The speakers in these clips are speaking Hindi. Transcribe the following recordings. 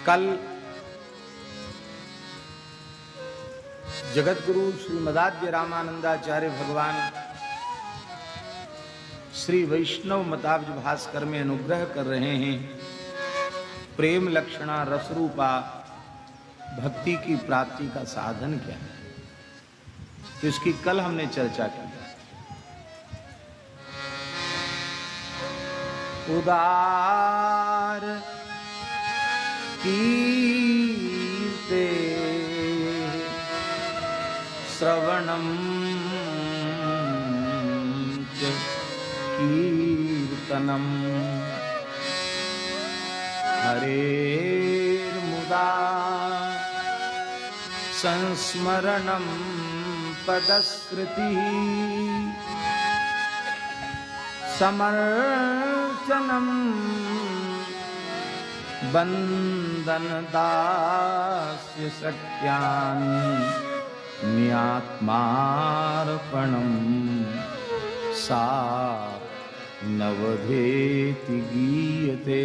कल जगत गुरु श्रीमदाद्य रामानंदाचार्य भगवान श्री वैष्णव मताब्ज भास्कर में अनुग्रह कर रहे हैं। प्रेम लक्षणा रस रूपा भक्ति की प्राप्ति का साधन क्या है, तो इसकी कल हमने चर्चा की। उदार कीर्ते श्रवणं च कीर्तनम् हरेर्मुदा संस्मरणं पदस्मृतिः समर्चनं बंदन दास्य सख्यानि न्यात्मार्पणं सा नवधेति गीयते।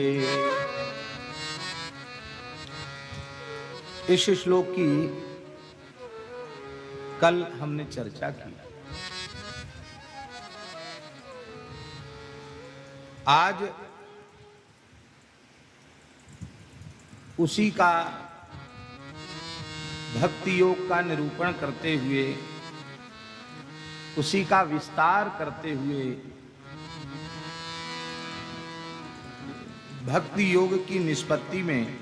इस श्लोक की कल हमने चर्चा की। आज उसी का भक्ति योग का निरूपण करते हुए, उसी का विस्तार करते हुए भक्ति योग की निष्पत्ति में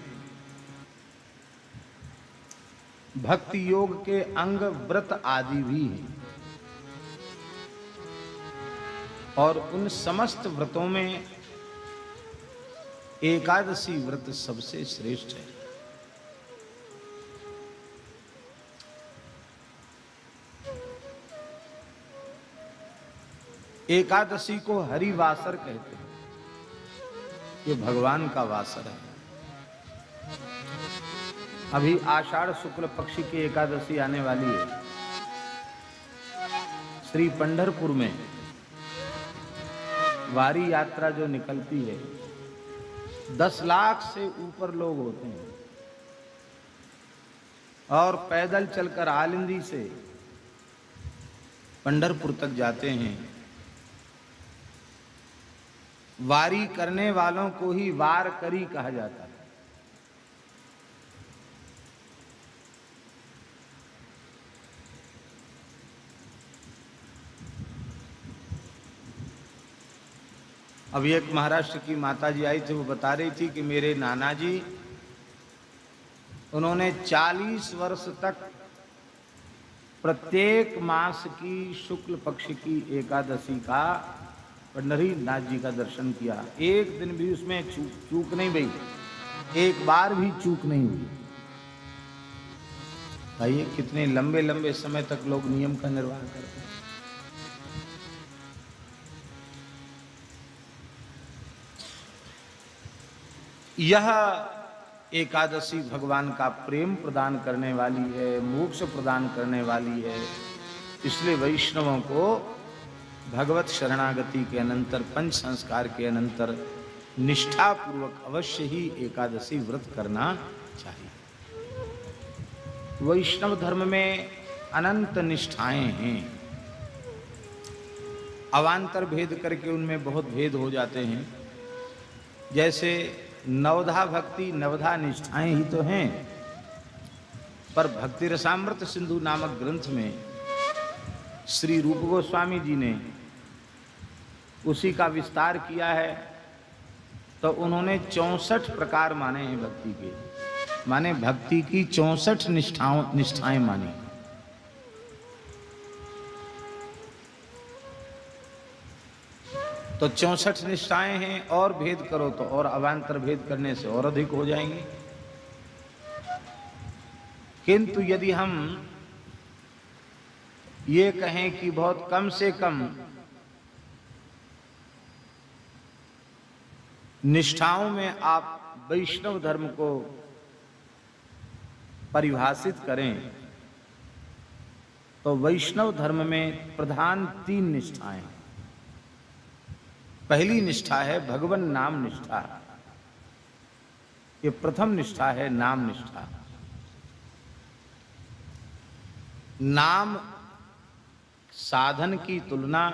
भक्ति योग के अंग व्रत आदि भी हैं और उन समस्त व्रतों में एकादशी व्रत सबसे श्रेष्ठ है। एकादशी को हरिवासर कहते हैं, ये भगवान का वासर है। अभी आषाढ़ शुक्ल पक्ष की एकादशी आने वाली है। श्री पंढरपुर में वारी यात्रा जो निकलती है, 10 लाख से ऊपर लोग होते हैं और पैदल चलकर आलिंदी से पंढरपुर तक जाते हैं। वारी करने वालों को ही वारकरी कहा जाता है। अभी एक महाराष्ट्र की माता जी आई थी, वो बता रही थी कि मेरे नाना जी, उन्होंने 40 वर्ष तक प्रत्येक मास की शुक्ल पक्ष की एकादशी का पंढरी नाथ जी का दर्शन किया। एक दिन भी उसमें चूक नहीं हुई, एक बार भी चूक नहीं हुई। भाई कितने लंबे लंबे समय तक लोग नियम का निर्वाह करते हैं। यह एकादशी भगवान का प्रेम प्रदान करने वाली है, मोक्ष प्रदान करने वाली है। इसलिए वैष्णवों को भगवत शरणागति के अनंतर, पंच संस्कार के अनंतर निष्ठा पूर्वक अवश्य ही एकादशी व्रत करना चाहिए। वैष्णव धर्म में अनंत निष्ठाएं हैं। अवान्तर भेद करके उनमें बहुत भेद हो जाते हैं। जैसे नवधा भक्ति, नवधा निष्ठाएं ही तो हैं, पर भक्ति रसामृत सिंधु नामक ग्रंथ में श्री रूप गोस्वामी जी ने उसी का विस्तार किया है। तो उन्होंने 64 प्रकार माने हैं भक्ति के, माने भक्ति की 64 निष्ठाएं मानी। तो 64 निष्ठाएं हैं, और भेद करो तो और अवान्तर भेद करने से और अधिक हो जाएंगे। किंतु यदि हम ये कहें कि बहुत कम से कम निष्ठाओं में आप वैष्णव धर्म को परिभाषित करें, तो वैष्णव धर्म में प्रधान 3 निष्ठाएं। पहली निष्ठा है भगवन नाम निष्ठा। ये प्रथम निष्ठा है, नाम निष्ठा। नाम साधन की तुलना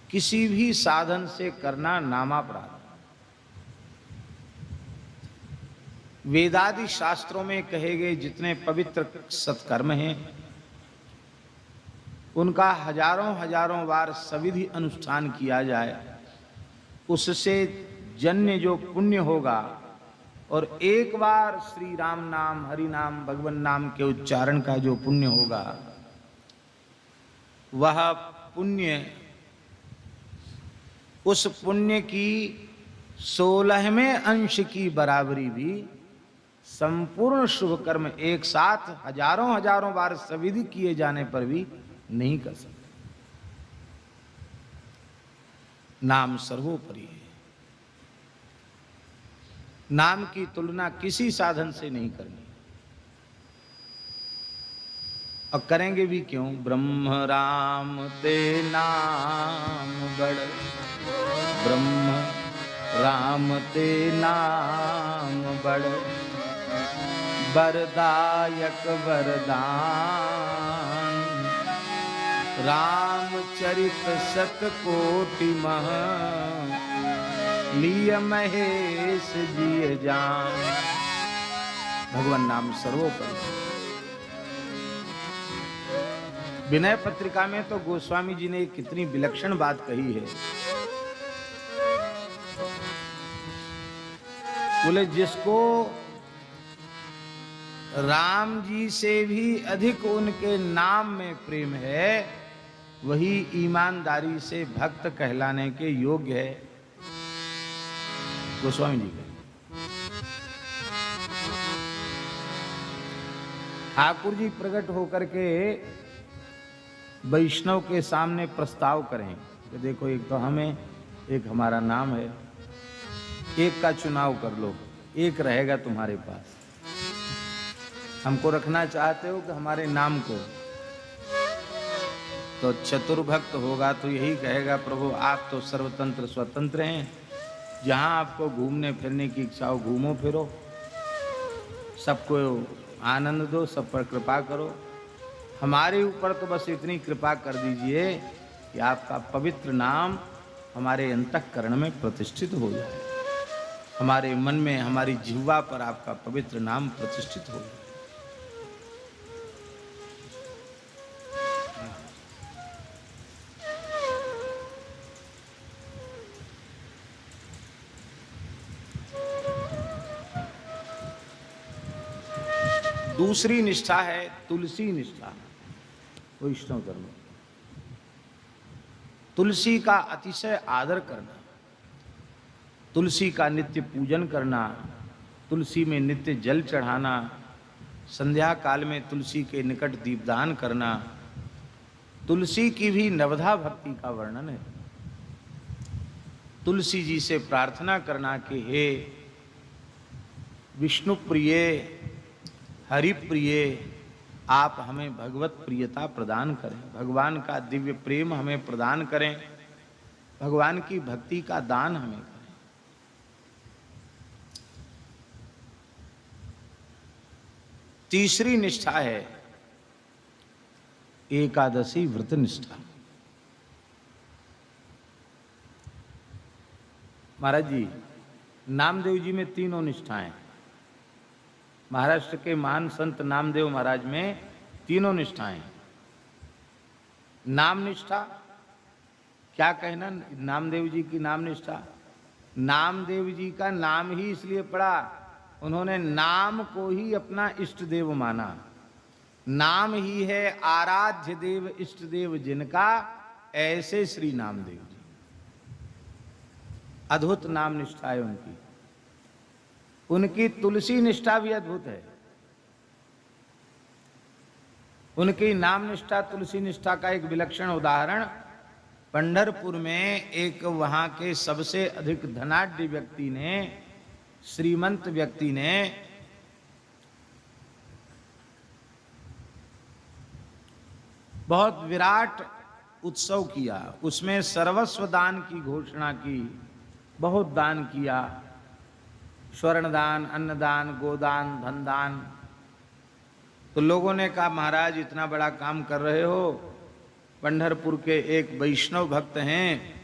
किसी भी साधन से करना नामापराध। वेदादि शास्त्रों में कहे गए जितने पवित्र सत्कर्म हैं, उनका हजारों हजारों बार सविधि अनुष्ठान किया जाए, उससे जन्य जो पुण्य होगा, और एक बार श्री राम नाम, हरि नाम, भगवान नाम के उच्चारण का जो पुण्य होगा, वह पुण्य, उस पुण्य की 16वें अंश की बराबरी भी संपूर्ण शुभ कर्म एक साथ हजारों हजारों बार सविधि किए जाने पर भी नहीं कर सकते। नाम सर्वोपरि है। नाम की तुलना किसी साधन से नहीं करनी, और करेंगे भी क्यों? ब्रह्म राम ते नाम बड़, ब्रह्म राम ते नाम बड़, वरदायक वरदान, रामचरित शतकोटि मह, लिय महेश जिय जान। भगवान नाम सर्वोपरि। विनय पत्रिका में तो गोस्वामी जी ने कितनी विलक्षण बात कही है। बोले जिसको राम जी से भी अधिक उनके नाम में प्रेम है, वही ईमानदारी से भक्त कहलाने के योग्य है। गोस्वामी जी का ठाकुर जी प्रकट होकर के वैष्णव के सामने प्रस्ताव करें कि देखो, एक तो हमें, एक हमारा नाम है, एक का चुनाव कर लो, एक रहेगा तुम्हारे पास। हमको रखना चाहते हो कि हमारे नाम को? तो चतुर्भक्त होगा तो यही कहेगा, प्रभु आप तो सर्वतंत्र स्वतंत्र हैं, जहां आपको घूमने फिरने की इच्छा हो घूमो फिरो, सबको आनंद दो, सब पर कृपा करो। हमारे ऊपर तो बस इतनी कृपा कर दीजिए कि आपका पवित्र नाम हमारे अंतःकरण में प्रतिष्ठित हो जाए, हमारे मन में, हमारी जिह्वा पर आपका पवित्र नाम प्रतिष्ठित हो जाए। दूसरी निष्ठा है तुलसी निष्ठा, वैष्णव धर्म। तुलसी का अतिशय आदर करना, तुलसी का नित्य पूजन करना, तुलसी में नित्य जल चढ़ाना, संध्या काल में तुलसी के निकट दीपदान करना। तुलसी की भी नवधा भक्ति का वर्णन है। तुलसी जी से प्रार्थना करना कि हे विष्णु प्रिय, हरि प्रिय, आप हमें भगवत प्रियता प्रदान करें, भगवान का दिव्य प्रेम हमें प्रदान करें, भगवान की भक्ति का दान हमें करें। तीसरी निष्ठा है एकादशी व्रत निष्ठा। महाराज जी, नामदेव जी में तीनों निष्ठाएं। महाराष्ट्र के महान संत नामदेव महाराज में तीनों निष्ठाएं। नाम निष्ठा, क्या कहना नामदेव जी की नाम निष्ठा? नामदेव जी का नाम ही इसलिए पड़ा, उन्होंने नाम को ही अपना इष्ट देव माना। नाम ही है आराध्य देव, इष्ट देव जिनका, ऐसे श्री नामदेव जी। अद्भुत नाम निष्ठा है उनकी। उनकी तुलसी निष्ठा भी अद्भुत है। उनकी नाम निष्ठा, तुलसी निष्ठा का एक विलक्षण उदाहरण पंढरपुर में एक वहां के सबसे अधिक धनाढ्य व्यक्ति ने, श्रीमंत व्यक्ति ने बहुत विराट उत्सव किया। उसमें सर्वस्व दान की घोषणा की, बहुत दान किया, स्वर्ण दान, अन्नदान, गोदान, धन दान। तो लोगों ने कहा महाराज इतना बड़ा काम कर रहे हो, पंढरपुर के एक वैष्णव भक्त हैं,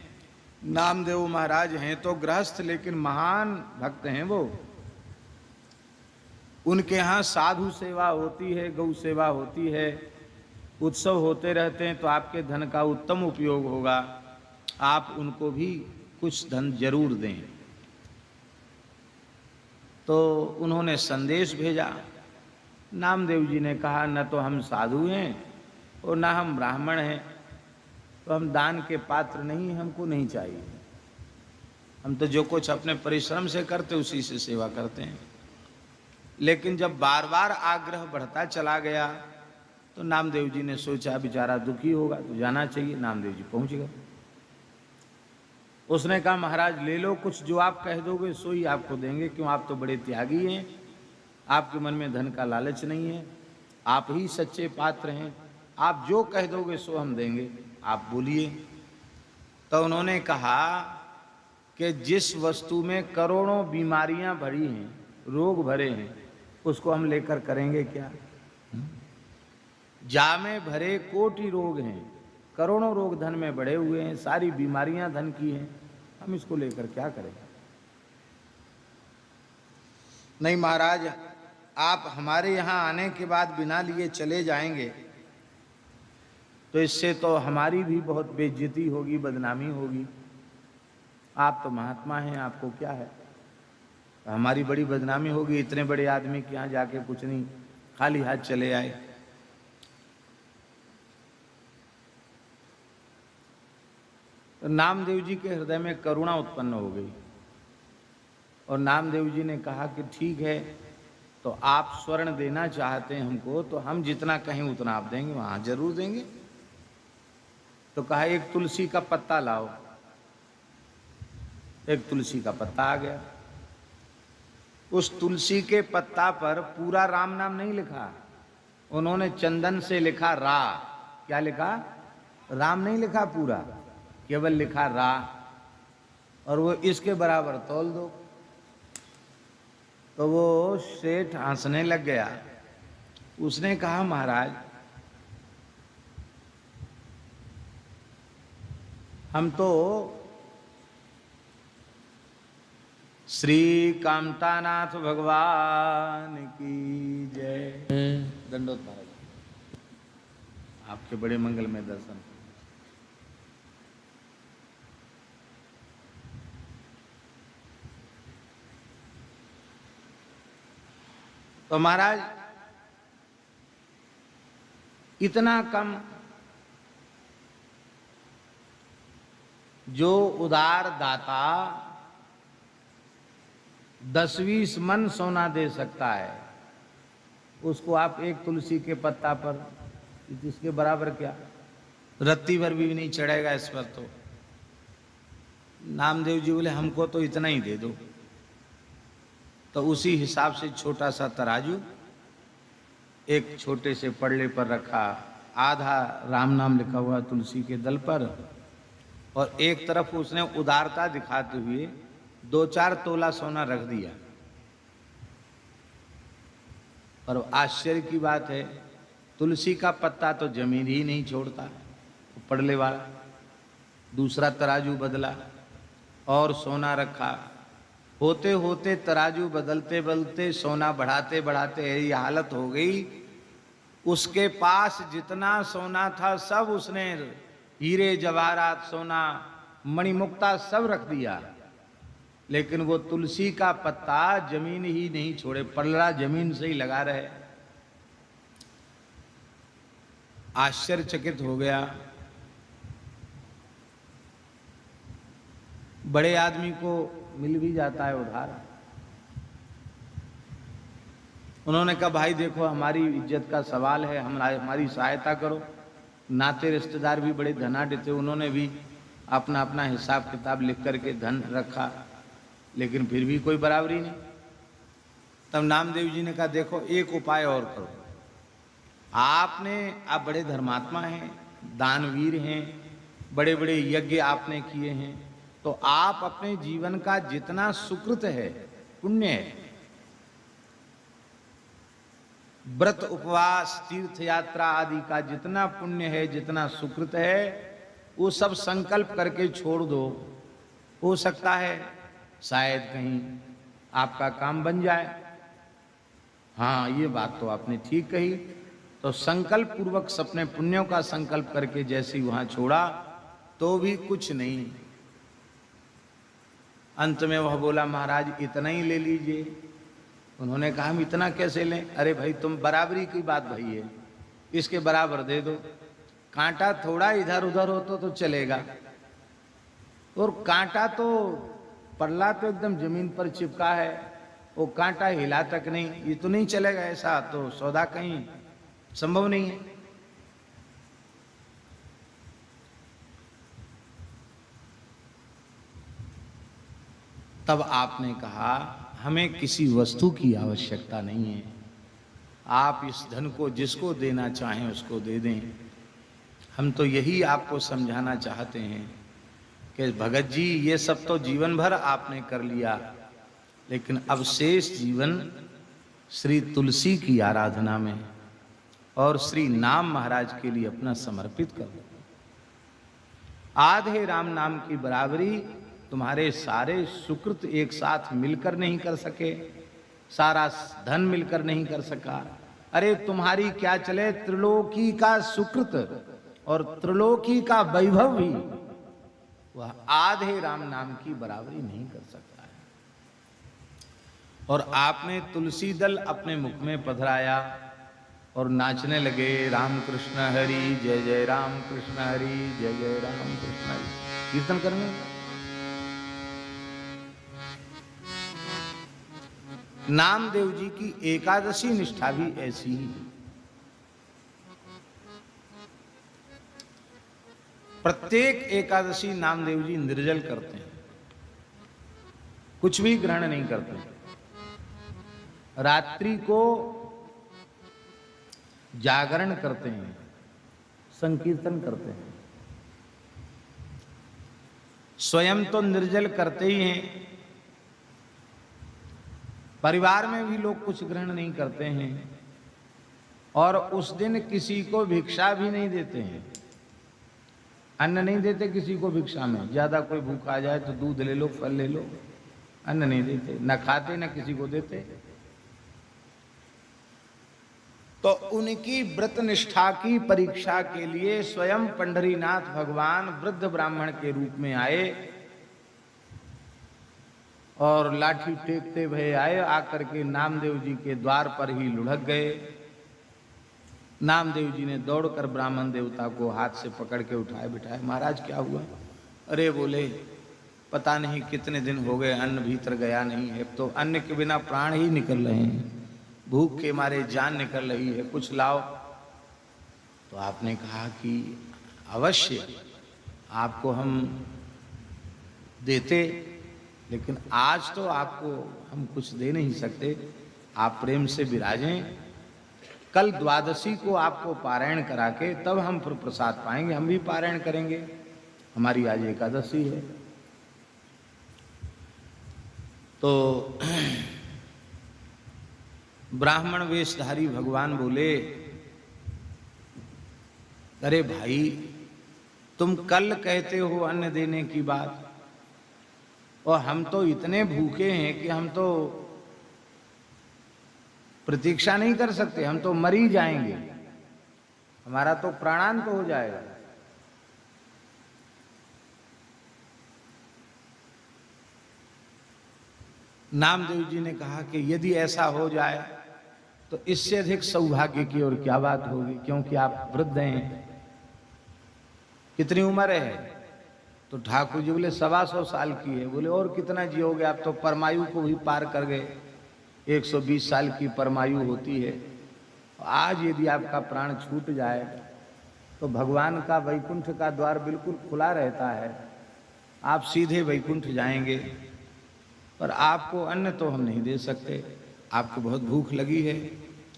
नामदेव महाराज हैं तो गृहस्थ लेकिन महान भक्त हैं वो, उनके यहाँ साधु सेवा होती है, गौ सेवा होती है, उत्सव होते रहते हैं, तो आपके धन का उत्तम उपयोग होगा, आप उनको भी कुछ धन जरूर दें। तो उन्होंने संदेश भेजा। नामदेव जी ने कहा न तो हम साधु हैं और न हम ब्राह्मण हैं, तो हम दान के पात्र नहीं, हमको नहीं चाहिए। हम तो जो कुछ अपने परिश्रम से करते उसी से सेवा करते हैं। लेकिन जब बार बार आग्रह बढ़ता चला गया तो नामदेव जी ने सोचा बेचारा दुखी होगा तो जाना चाहिए। नामदेव जी पहुंच गए। उसने कहा महाराज ले लो, कुछ जो आप कह दोगे सो ही आपको देंगे, क्यों आप तो बड़े त्यागी हैं, आपके मन में धन का लालच नहीं है, आप ही सच्चे पात्र हैं, आप जो कह दोगे सो हम देंगे, आप बोलिए। तो उन्होंने कहा कि जिस वस्तु में करोड़ों बीमारियां भरी हैं, रोग भरे हैं, उसको हम लेकर करेंगे क्या? जा में भरे कोटि रोग हैं, करोड़ों रोग धन में बढ़े हुए हैं, सारी बीमारियां धन की हैं, हम इसको लेकर क्या करेंगे? नहीं महाराज, आप हमारे यहाँ आने के बाद बिना लिए चले जाएंगे तो इससे तो हमारी भी बहुत बेइज्जती होगी, बदनामी होगी। आप तो महात्मा हैं, आपको क्या है, हमारी बड़ी बदनामी होगी, इतने बड़े आदमी के यहाँ जाके कुछ नहीं, खाली हाथ चले आए। तो नामदेव जी के हृदय में करुणा उत्पन्न हो गई और नामदेव जी ने कहा कि ठीक है, तो आप स्वर्ण देना चाहते हैं हमको, तो हम जितना कहें उतना आप देंगे, वहां जरूर देंगे। तो कहा एक तुलसी का पत्ता लाओ। एक तुलसी का पत्ता आ गया। उस तुलसी के पत्ता पर पूरा राम नाम नहीं लिखा, उन्होंने चंदन से लिखा रा। क्या लिखा? राम नहीं लिखा पूरा, केवल लिखा रा, और वो इसके बराबर तौल दो। तो वो सेठ हंसने लग गया। उसने कहा महाराज हम तो श्री कामतानाथ भगवान की जय। दंडोत महाराज, आपके बड़े मंगल में दर्शन। तो महाराज इतना कम जो उदार दाता 10-20 मन सोना दे सकता है, उसको आप एक तुलसी के पत्ता पर, इसके बराबर क्या, रत्ती भर भी नहीं चढ़ेगा इस पर। तो नामदेव जी बोले हमको तो इतना ही दे दो। तो उसी हिसाब से छोटा सा तराजू एक छोटे से पड़ले पर रखा, आधा राम नाम लिखा हुआ तुलसी के दल पर, और एक तरफ उसने उदारता दिखाते हुए 2-4 तोला सोना रख दिया। पर आश्चर्य की बात है, तुलसी का पत्ता तो जमीन ही नहीं छोड़ता, पड़ले वाला। दूसरा तराजू बदला और सोना रखा। होते होते तराजू बदलते बदलते सोना बढ़ाते बढ़ाते यही हालत हो गई, उसके पास जितना सोना था सब उसने, हीरे जवाहरात सोना मणिमुक्ता सब रख दिया, लेकिन वो तुलसी का पत्ता जमीन ही नहीं छोड़े, पलड़ा जमीन से ही लगा रहे। आश्चर्यचकित हो गया। बड़े आदमी को मिल भी जाता है उधार। उन्होंने कहा भाई देखो हमारी इज्जत का सवाल है, हमारी सहायता करो। नाते रिश्तेदार भी बड़े धनाढ्य थे, उन्होंने भी अपना अपना हिसाब किताब लिख करके धन रखा, लेकिन फिर भी कोई बराबरी नहीं। तब नामदेव जी ने कहा देखो एक उपाय और करो, आप बड़े धर्मात्मा हैं, दानवीर हैं, बड़े बड़े यज्ञ आपने किए हैं, तो आप अपने जीवन का जितना सुकृत है पुण्य है। व्रत, उपवास, तीर्थ यात्रा आदि का जितना पुण्य है, जितना सुकृत है, वो सब संकल्प करके छोड़ दो। हो सकता है शायद कहीं आपका काम बन जाए। हाँ, ये बात तो आपने ठीक कही। तो संकल्प पूर्वक अपने पुण्यों का संकल्प करके जैसे ही वहां छोड़ा तो भी कुछ नहीं। अंत में वह बोला, महाराज इतना ही ले लीजिए। उन्होंने कहा, हम इतना कैसे लें? अरे भाई, तुम बराबरी की बात भाई है, इसके बराबर दे दो। कांटा थोड़ा इधर उधर हो तो चलेगा, और कांटा तो पल्ला तो एकदम जमीन पर चिपका है, वो कांटा हिला तक नहीं, ये तो नहीं चलेगा। ऐसा तो सौदा कहीं संभव नहीं है। तब आपने कहा, हमें किसी वस्तु की आवश्यकता नहीं है, आप इस धन को जिसको देना चाहें उसको दे दें। हम तो यही आपको समझाना चाहते हैं कि भगत जी, ये सब तो जीवन भर आपने कर लिया, लेकिन अब शेष जीवन श्री तुलसी की आराधना में और श्री नाम महाराज के लिए अपना समर्पित कर दो। आधे राम नाम की बराबरी तुम्हारे सारे सुकृत एक साथ मिलकर नहीं कर सके, सारा धन मिलकर नहीं कर सका। अरे तुम्हारी क्या चले, त्रिलोकी का सुकृत और त्रिलोकी का वैभव भी वह आधे राम नाम की बराबरी नहीं कर सकता है। और आपने तुलसी दल अपने मुख में पधराया और नाचने लगे, राम कृष्ण हरि जय जय राम कृष्ण हरि जय जय राम कृष्ण हरि, कीर्तन करने। नामदेव जी की एकादशी निष्ठा भी ऐसी ही। प्रत्येक एकादशी नामदेव जी निर्जल करते हैं, कुछ भी ग्रहण नहीं करते। रात्रि को जागरण करते हैं, संकीर्तन करते हैं। स्वयं तो निर्जल करते ही हैं, परिवार में भी लोग कुछ ग्रहण नहीं करते हैं, और उस दिन किसी को भिक्षा भी नहीं देते हैं। अन्न नहीं देते किसी को भिक्षा में। ज्यादा कोई भूखा आ जाए तो दूध ले लो, फल ले लो, अन्न नहीं देते, न खाते न किसी को देते। तो उनकी व्रत निष्ठा की परीक्षा के लिए स्वयं पंढरीनाथ भगवान वृद्ध ब्राह्मण के रूप में आए और लाठी टेकते हुए आए, आकर के नामदेव जी के द्वार पर ही लुढ़क गए। नामदेव जी ने दौड़कर ब्राह्मण देवता को हाथ से पकड़ के उठाए बिठाए। महाराज क्या हुआ? अरे बोले, पता नहीं कितने दिन हो गए अन्न भीतर गया नहीं है, तो अन्न के बिना प्राण ही निकल रहे हैं, भूख के मारे जान निकल रही है, कुछ लाओ। तो आपने कहा कि अवश्य आपको हम देते, लेकिन आज तो आपको हम कुछ दे नहीं सकते, आप प्रेम से विराजें। कल द्वादशी को आपको पारायण करा के तब हम फिर प्रसाद पाएंगे, हम भी पारायण करेंगे, हमारी आज एकादशी है। तो ब्राह्मण वेशधारी भगवान बोले, अरे भाई, तुम कल कहते हो अन्न देने की बात, और हम तो इतने भूखे हैं कि हम तो प्रतीक्षा नहीं कर सकते, हम तो मर ही जाएंगे, हमारा तो प्राणांत हो जाएगा। नामदेव जी ने कहा कि यदि ऐसा हो जाए तो इससे अधिक सौभाग्य की और क्या बात होगी, क्योंकि आप वृद्ध हैं। कितनी उम्र है? तो ठाकुर जी बोले 125 साल की है। बोले और कितना जियोगे? आप तो परमायु को भी पार कर गए, 120 साल की परमायु होती है। आज यदि आपका प्राण छूट जाए तो भगवान का वैकुंठ का द्वार बिल्कुल खुला रहता है, आप सीधे वैकुंठ जाएंगे। पर आपको अन्न तो हम नहीं दे सकते, आपको बहुत भूख लगी है,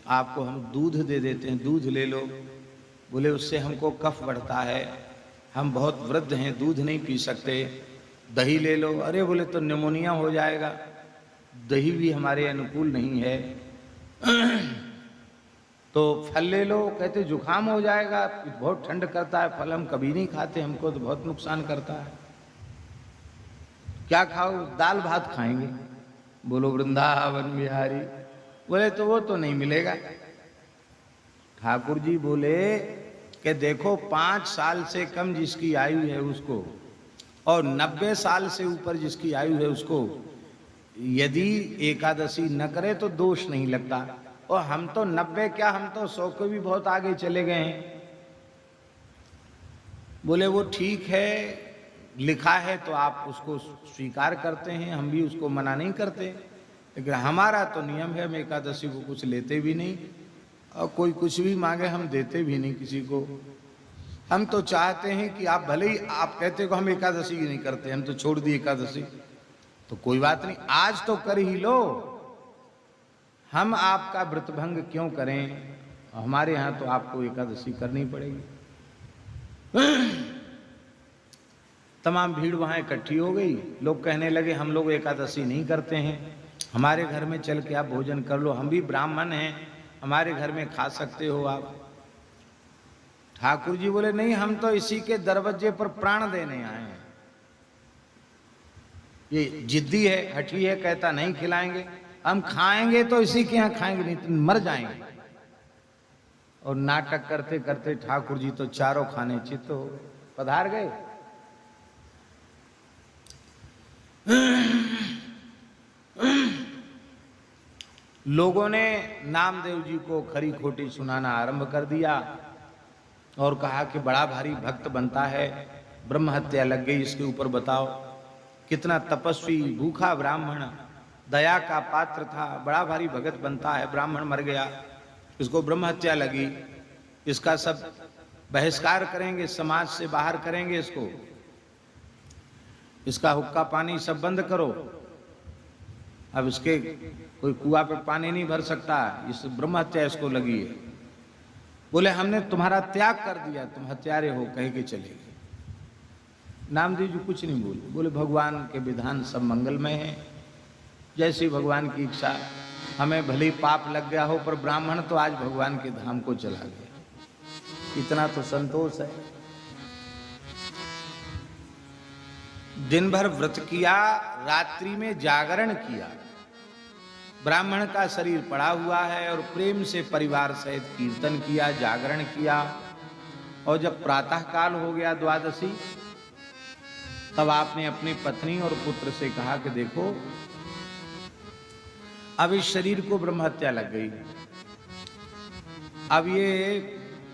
आपको हम दूध दे देते हैं, दूध ले लो। बोले उससे हमको कफ बढ़ता है, हम बहुत वृद्ध हैं, दूध नहीं पी सकते, दही ले लो। अरे बोले तो निमोनिया हो जाएगा। दही भी हमारे अनुकूल नहीं है, तो फल ले लो। कहते जुकाम हो जाएगा, बहुत ठंड करता है फल, हम कभी नहीं खाते, हमको तो बहुत नुकसान करता है। क्या खाओ? दाल भात खाएंगे। बोलो वृंदावन बिहारी। बोले तो वो तो नहीं मिलेगा। ठाकुर जी बोले कि देखो 5 साल से कम जिसकी आयु है उसको और 90 साल से ऊपर जिसकी आयु है उसको यदि एकादशी न करे तो दोष नहीं लगता। और हम तो 90 क्या, हम तो 100 को भी बहुत आगे चले गए हैं। बोले वो ठीक है, लिखा है तो आप उसको स्वीकार करते हैं, हम भी उसको मना नहीं करते, लेकिन हमारा तो नियम है हम एकादशी को कुछ लेते भी नहीं और कोई कुछ भी मांगे हम देते भी नहीं किसी को। हम तो चाहते हैं कि आप भले ही आप कहते हो हम एकादशी नहीं करते, हम तो छोड़ दिए एकादशी, तो कोई बात नहीं, आज तो कर ही लो, हम आपका व्रतभंग क्यों करें? हमारे यहाँ तो आपको एकादशी करनी पड़ेगी। तमाम भीड़ वहाँ इकट्ठी हो गई। लोग कहने लगे हम लोग एकादशी नहीं करते हैं, हमारे घर में चल के आप भोजन कर लो, हम भी ब्राह्मण हैं, हमारे घर में खा सकते हो आप। ठाकुर जी बोले नहीं, हम तो इसी के दरवाजे पर प्राण देने आए हैं। ये जिद्दी है, हठी है, कहता नहीं खिलाएंगे, हम खाएंगे तो इसी के यहाँ खाएंगे, नहीं तो मर जाएंगे। और नाटक करते करते ठाकुर जी तो चारों खाने चित्त हो पधार गए। लोगों ने नामदेव जी को खरी खोटी सुनाना आरंभ कर दिया और कहा कि बड़ा भारी भक्त बनता है, ब्रह्म हत्या लग गई इसके ऊपर, बताओ कितना तपस्वी भूखा ब्राह्मण, दया का पात्र था, बड़ा भारी भगत बनता है, ब्राह्मण मर गया, इसको ब्रह्म हत्या लगी, इसका सब बहिष्कार करेंगे, समाज से बाहर करेंगे इसको, इसका हुक्का पानी सब बंद करो। अब इसके कोई कुआं पे पानी नहीं भर सकता, इस ब्रह्म हत्या इसको लगी है। बोले हमने तुम्हारा त्याग कर दिया, तुम हत्यारे हो कह के चले गए। नामदेव जी कुछ नहीं बोले, बोले भगवान के विधान सब मंगलमय है, जैसी भगवान की इच्छा, हमें भले ही पाप लग गया हो पर ब्राह्मण तो आज भगवान के धाम को चला गया, इतना तो संतोष है। दिन भर व्रत किया, रात्रि में जागरण किया, ब्राह्मण का शरीर पड़ा हुआ है और प्रेम से परिवार सहित कीर्तन किया, जागरण किया। और जब प्रातः काल हो गया द्वादशी, तब आपने अपनी पत्नी और पुत्र से कहा कि देखो अब इस शरीर को ब्रह्म हत्या लग गई, अब ये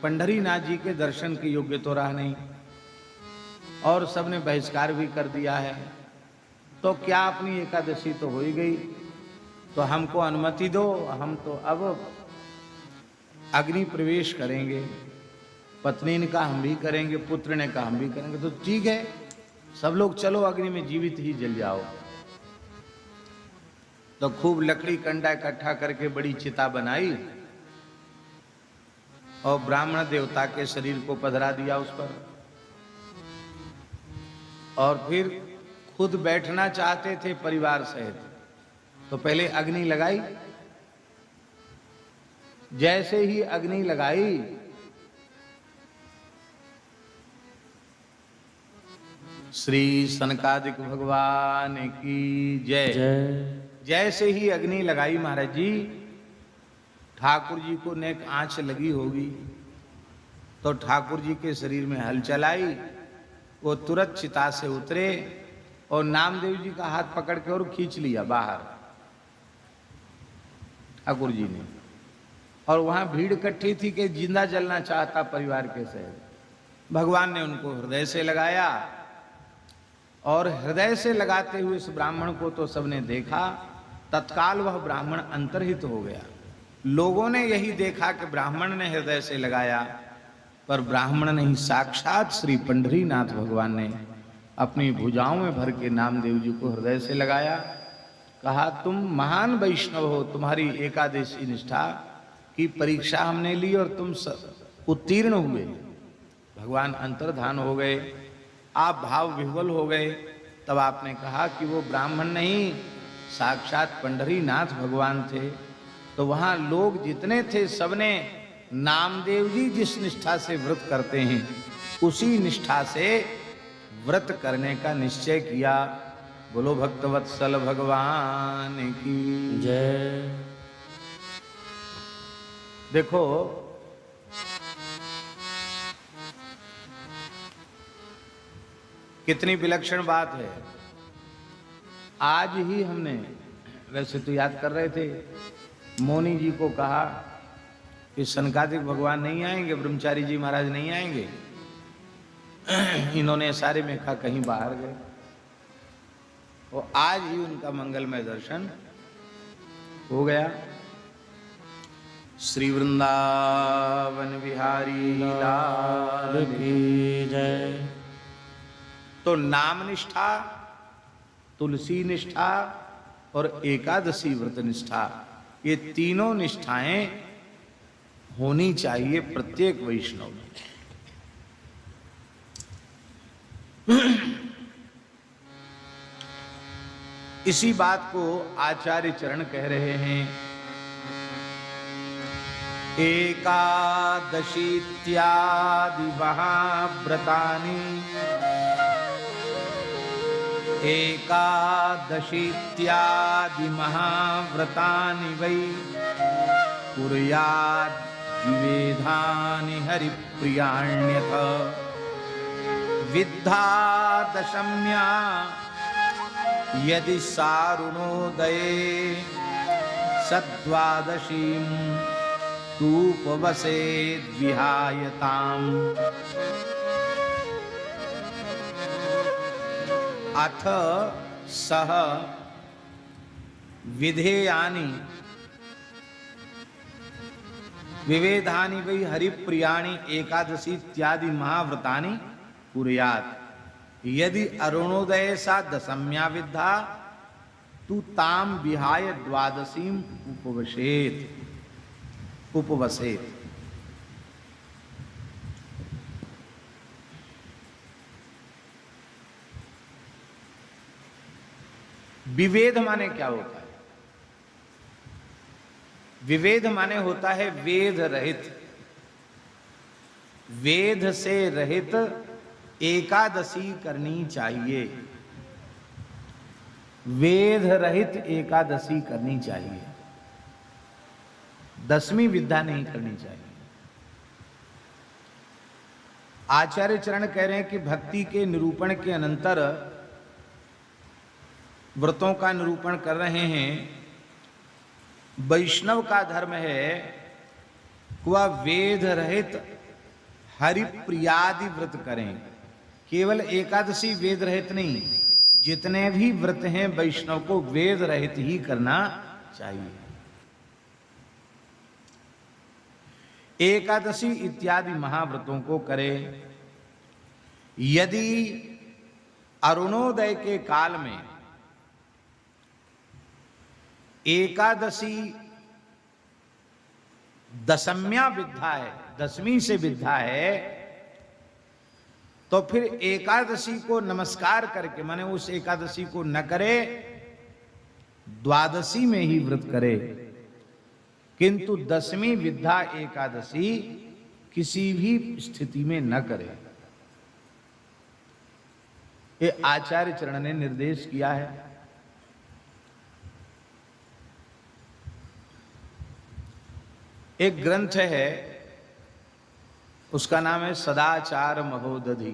पंढरीनाथ जी के दर्शन के योग्य तो रहा नहीं और सबने बहिष्कार भी कर दिया है, तो क्या अपनी एकादशी तो हो ही गई, तो हमको अनुमति दो, हम तो अब अग्नि प्रवेश करेंगे। पत्नी ने कहा हम भी करेंगे, पुत्र ने कहा हम भी करेंगे, तो ठीक है सब लोग चलो अग्नि में जीवित ही जल जाओ। तो खूब लकड़ी कंडा इकट्ठा करके बड़ी चिता बनाई और ब्राह्मण देवता के शरीर को पधरा दिया उस पर, और फिर खुद बैठना चाहते थे परिवार सहित, तो पहले अग्नि लगाई, जैसे ही अग्नि लगाई श्री सनकादिक भगवान की जय। जैसे ही अग्नि लगाई महाराज जी, ठाकुर जी को नेक आंच लगी होगी, तो ठाकुर जी के शरीर में हलचल आई, वो तुरंत चिता से उतरे और नामदेव जी का हाथ पकड़ के और खींच लिया बाहर ठाकुर जी ने। और वहां भीड़ इकट्ठी थी कि जिंदा जलना चाहता परिवार के सहित। भगवान ने उनको हृदय से लगाया और हृदय से लगाते हुए इस ब्राह्मण को तो सबने देखा, तत्काल वह ब्राह्मण अंतर्हित हो गया। लोगों ने यही देखा कि ब्राह्मण ने हृदय से लगाया, पर ब्राह्मण नहीं, साक्षात श्री पंढरीनाथ भगवान ने अपनी भुजाओं में भर के नामदेव जी को हृदय से लगाया। कहा तुम महान वैष्णव हो, तुम्हारी एकादशी निष्ठा की परीक्षा हमने ली और तुम उत्तीर्ण हुए। भगवान अंतर्धान हो गए, आप भाव विह्वल हो गए। तब आपने कहा कि वो ब्राह्मण नहीं, साक्षात पंढरीनाथ भगवान थे, तो वहां लोग जितने थे सबने नामदेव जी जिस निष्ठा से व्रत करते हैं उसी निष्ठा से व्रत करने का निश्चय किया। बोलो भक्तवत्सल भगवान की जय। देखो, कितनी विलक्षण बात है। आज ही हमने, वैसे तो याद कर रहे थे, मौनी जी को कहा कि सनकादिक भगवान नहीं आएंगे, ब्रह्मचारी जी महाराज नहीं आएंगे। इन्होंने सारे में कहा कहीं बाहर गए, और आज ही उनका मंगलमय दर्शन हो गया। श्री वृंदावन बिहारी लाल की जय। तो नाम निष्ठा, तुलसी निष्ठा और एकादशी व्रत निष्ठा, ये तीनों निष्ठाएं होनी चाहिए प्रत्येक वैष्णव में। इसी बात को आचार्य चरण कह रहे हैं। एकादशीत्यादि महाव्रतानि, एकादशीत्यादि महाव्रतानि वै कुर्याद् विविधानि हरिप्रियाण्यथ विद्धा दशम्या यदि सारुणोदये सद्वादशीं तूपवसेद्विहायताम् अथ सह विधेयानि विवेधानि वै हरिप्रियाणि एकादशी इत्यादि महाव्रतानि कुर्यात् यदि अरुणोदय सा दशम्या विद्धा तु ताम विहाय द्वादशीं उपवसेत। विवेद माने क्या होता है? विवेद माने होता है वेद रहित, वेद से रहित एकादशी करनी चाहिए, वेद रहित एकादशी करनी चाहिए, दसवीं विद्या नहीं करनी चाहिए। आचार्य चरण कह रहे हैं कि भक्ति के निरूपण के अनंतर व्रतों का निरूपण कर रहे हैं। वैष्णव का धर्म है वह वेद रहित हरिप्रियादि व्रत करें। केवल एकादशी वेद रहित नहीं, जितने भी व्रत हैं वैष्णव को वेद रहित ही करना चाहिए। एकादशी इत्यादि महाव्रतों को करे। यदि अरुणोदय के काल में एकादशी दशम्या विद्या है, दसवीं से विद्या है, तो फिर एकादशी को नमस्कार करके, माने उस एकादशी को न करे, द्वादशी में ही व्रत करे। किंतु दसवीं विद्या एकादशी किसी भी स्थिति में न करे। ये आचार्य चरण ने निर्देश किया है। एक ग्रंथ है, उसका नाम है सदाचार महोदधि।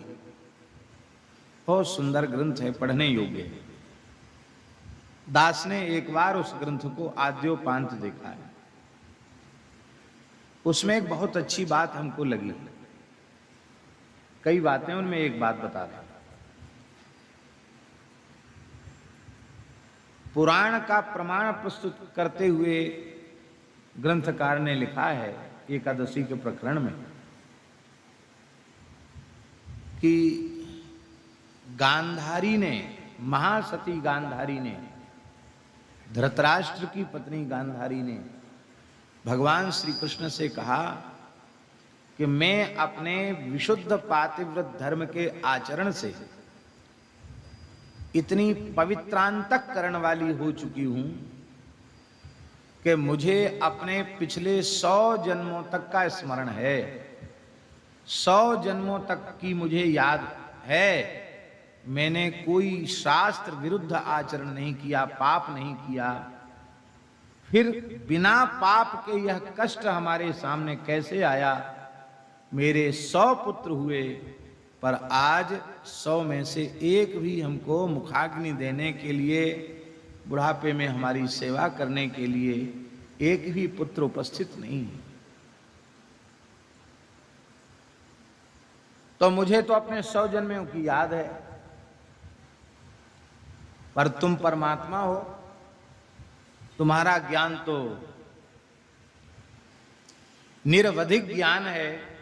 बहुत सुंदर ग्रंथ है, पढ़ने योग्य है। दास ने एक बार उस ग्रंथ को आद्योपांत देखा है। उसमें एक बहुत अच्छी बात हमको लगी। कई बातें, उनमें एक बात बता रहा। पुराण का प्रमाण प्रस्तुत करते हुए ग्रंथकार ने लिखा है एकादशी के प्रकरण में कि गांधारी ने, महासती गांधारी ने, धृतराष्ट्र की पत्नी गांधारी ने भगवान श्री कृष्ण से कहा कि मैं अपने विशुद्ध पातिव्रत धर्म के आचरण से इतनी पवित्रांतक करण वाली हो चुकी हूं कि मुझे अपने पिछले 100 जन्मों तक का स्मरण है। 100 जन्मों तक की मुझे याद है। मैंने कोई शास्त्र विरुद्ध आचरण नहीं किया, पाप नहीं किया। फिर बिना पाप के यह कष्ट हमारे सामने कैसे आया? मेरे 100 पुत्र हुए, पर आज 100 में से एक भी हमको मुखाग्नि देने के लिए, बुढ़ापे में हमारी सेवा करने के लिए एक भी पुत्र उपस्थित नहीं। तो मुझे तो अपने 100 जन्मों की याद है, पर तुम परमात्मा हो, तुम्हारा ज्ञान तो निरवधिक ज्ञान है।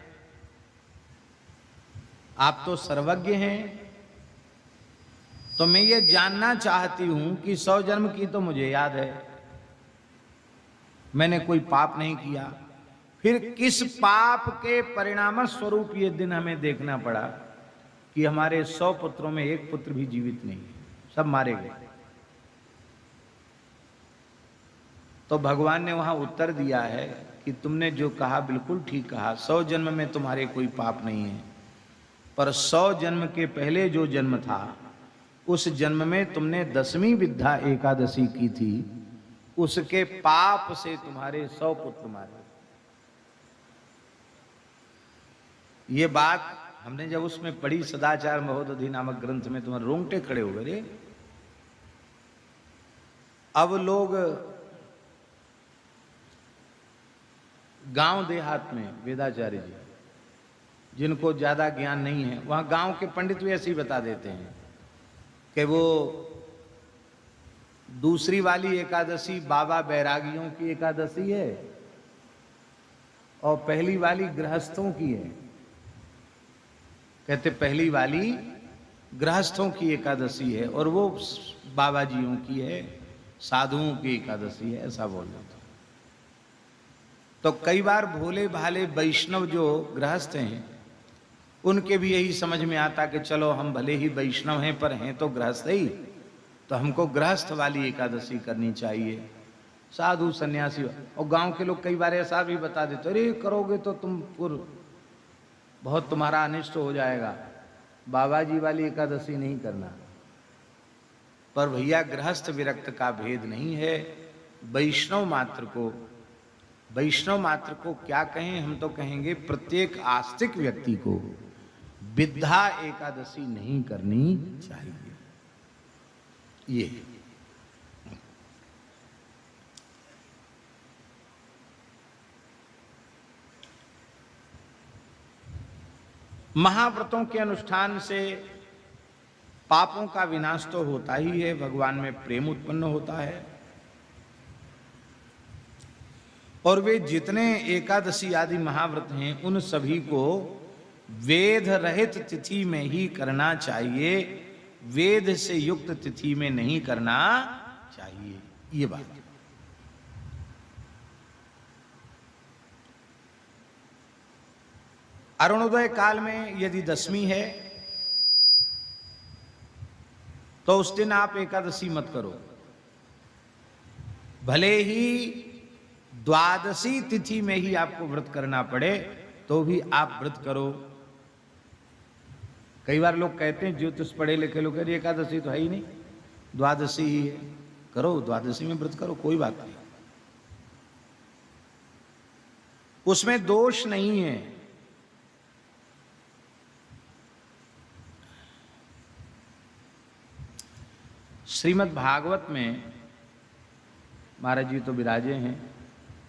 आप तो सर्वज्ञ हैं। तो मैं ये जानना चाहती हूं कि 100 जन्म की तो मुझे याद है, मैंने कोई पाप नहीं किया। फिर किस पाप के परिणाम स्वरूप ये दिन हमें देखना पड़ा कि हमारे 100 पुत्रों में एक पुत्र भी जीवित नहीं है, सब मारे गए। तो भगवान ने वहां उत्तर दिया है कि तुमने जो कहा बिल्कुल ठीक कहा। 100 जन्म में तुम्हारे कोई पाप नहीं है, पर 100 जन्म के पहले जो जन्म था, उस जन्म में तुमने 10वीं विद्या एकादशी की थी, उसके पाप से तुम्हारे 100 पुत्र मारे। ये बात हमने जब उसमें पढ़ी, सदाचार महोदधि नामक ग्रंथ में, तुम्हारे रोंगटे खड़े हो गए रे। अब लोग गांव देहात में वेदाचार्य जी, जिनको ज्यादा ज्ञान नहीं है, वहां गांव के पंडित भी ऐसे ही बता देते हैं कि वो दूसरी वाली एकादशी बाबा बैरागियों की एकादशी है और पहली वाली गृहस्थों की है। कहते पहली वाली गृहस्थों की एकादशी है और वो बाबा जियों की है, साधुओं की एकादशी है, ऐसा बोल रहे थे। तो कई बार भोले भाले वैष्णव जो गृहस्थ हैं, उनके भी यही समझ में आता कि चलो हम भले ही वैष्णव हैं, पर हैं तो गृहस्थ ही, तो हमको गृहस्थ वाली एकादशी करनी चाहिए। साधु सन्यासी और गांव के लोग कई बार ऐसा भी बता देते, अरे करोगे तो तुम बहुत तुम्हारा अनिष्ट हो जाएगा, बाबा जी वाली एकादशी नहीं करना। पर भैया गृहस्थ विरक्त का भेद नहीं है। वैष्णव मात्र को क्या कहें, हम तो कहेंगे प्रत्येक आस्तिक व्यक्ति को विद्या एकादशी नहीं करनी चाहिए। ये महाव्रतों के अनुष्ठान से पापों का विनाश तो होता ही है, भगवान में प्रेम उत्पन्न होता है, और वे जितने एकादशी आदि महाव्रत हैं उन सभी को वेद रहित तिथि में ही करना चाहिए, वेद से युक्त तिथि में नहीं करना चाहिए। ये बात अरुणोदय काल में यदि 10वीं है तो उस दिन आप एकादशी मत करो। भले ही द्वादशी तिथि में ही आपको व्रत करना पड़े तो भी आप व्रत करो। कई बार लोग कहते हैं, ज्योतिष पढ़े लिखे लोग, अरे एकादशी तो है ही नहीं, द्वादशी ही है, करो द्वादशी में व्रत करो, कोई बात नहीं, उसमें दोष नहीं है। श्रीमद् भागवत में महाराज जी तो विराजे हैं,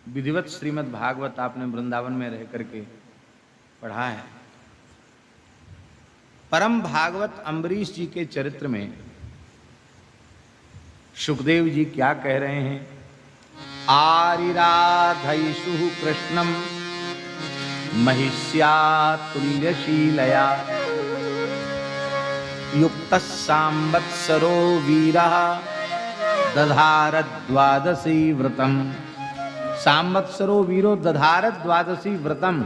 विधिवत श्रीमद् भागवत आपने वृंदावन में रह करके पढ़ा है। परम भागवत अम्बरीश जी के चरित्र में सुखदेव जी क्या कह रहे हैं? आरिराधयिषु कृष्णम महिष्या तुल्यशीलया युक्तः सांवत्सरो वीरः दधार द्वादशी व्रतम। सांवत्सरो वीरो दधार द्वादशी व्रतम।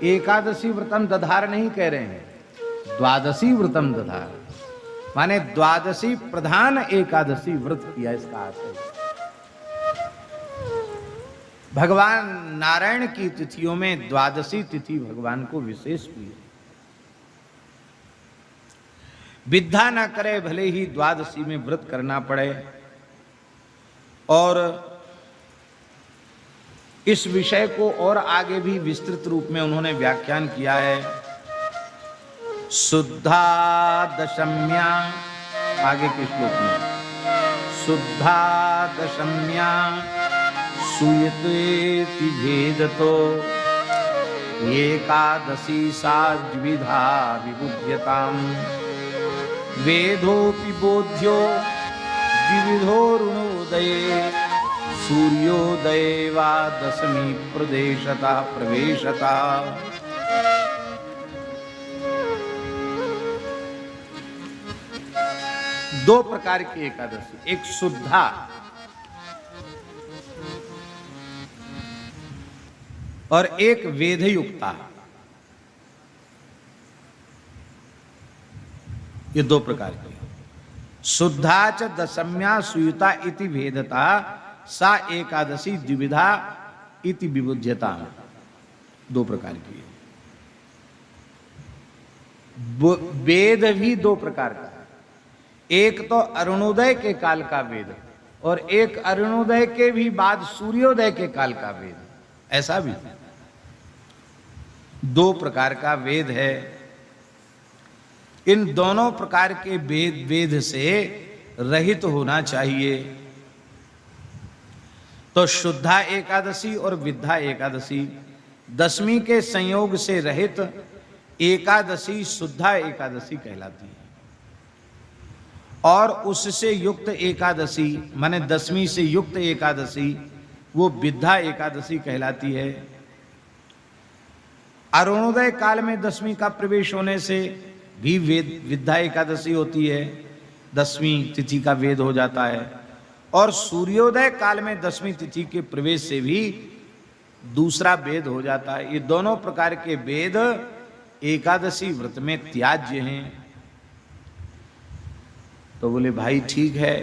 एकादशी व्रतम दधार नहीं कह रहे हैं, द्वादशी व्रतम दधार। माने द्वादशी प्रधान एकादशी व्रत किया, इसका आशय। भगवान नारायण की तिथियों में द्वादशी तिथि भगवान को विशेष प्रिय। विद्या न करे भले ही द्वादशी में व्रत करना पड़े। और इस विषय को और आगे भी विस्तृत रूप में उन्होंने व्याख्यान किया है। शुद्धा दशम्या, आगे के श्लोक में, शुद्धा दशम्या सूयतेति भेदतो एकादशी सा द्विविधा विबुध्यताम् वेदोऽपि बोध्यो द्विविधोरुणोदये सूर्योदये वा दशमी प्रवेशता। दो प्रकार की एकादशी, एक शुद्धा और एक वेदयुक्ता। ये दो प्रकार की। शुद्धा च दशम्या सुयुता इति भेदता सा एकादशी द्विविधा इति विबुध्यता। दो प्रकार की। वेद भी दो प्रकार का है। एक तो अरुणोदय के काल का वेद, और एक अरुणोदय के भी बाद सूर्योदय के काल का वेद, ऐसा भी दो प्रकार का वेद है। इन दोनों प्रकार के वेद से रहित होना चाहिए। तो शुद्धा एकादशी और विद्या एकादशी, दशमी के संयोग से रहित एकादशी शुद्धा एकादशी कहलाती है। और उससे युक्त एकादशी माने दशमी से युक्त एकादशी, वो विद्या एकादशी कहलाती है। अरुणोदय काल में दशमी का प्रवेश होने से भी विद्या एकादशी होती है, दशमी तिथि का वेद हो जाता है। और सूर्योदय काल में दशमी तिथि के प्रवेश से भी दूसरा वेद हो जाता है। ये दोनों प्रकार के वेद एकादशी व्रत में त्याज्य हैं। तो बोले भाई ठीक है,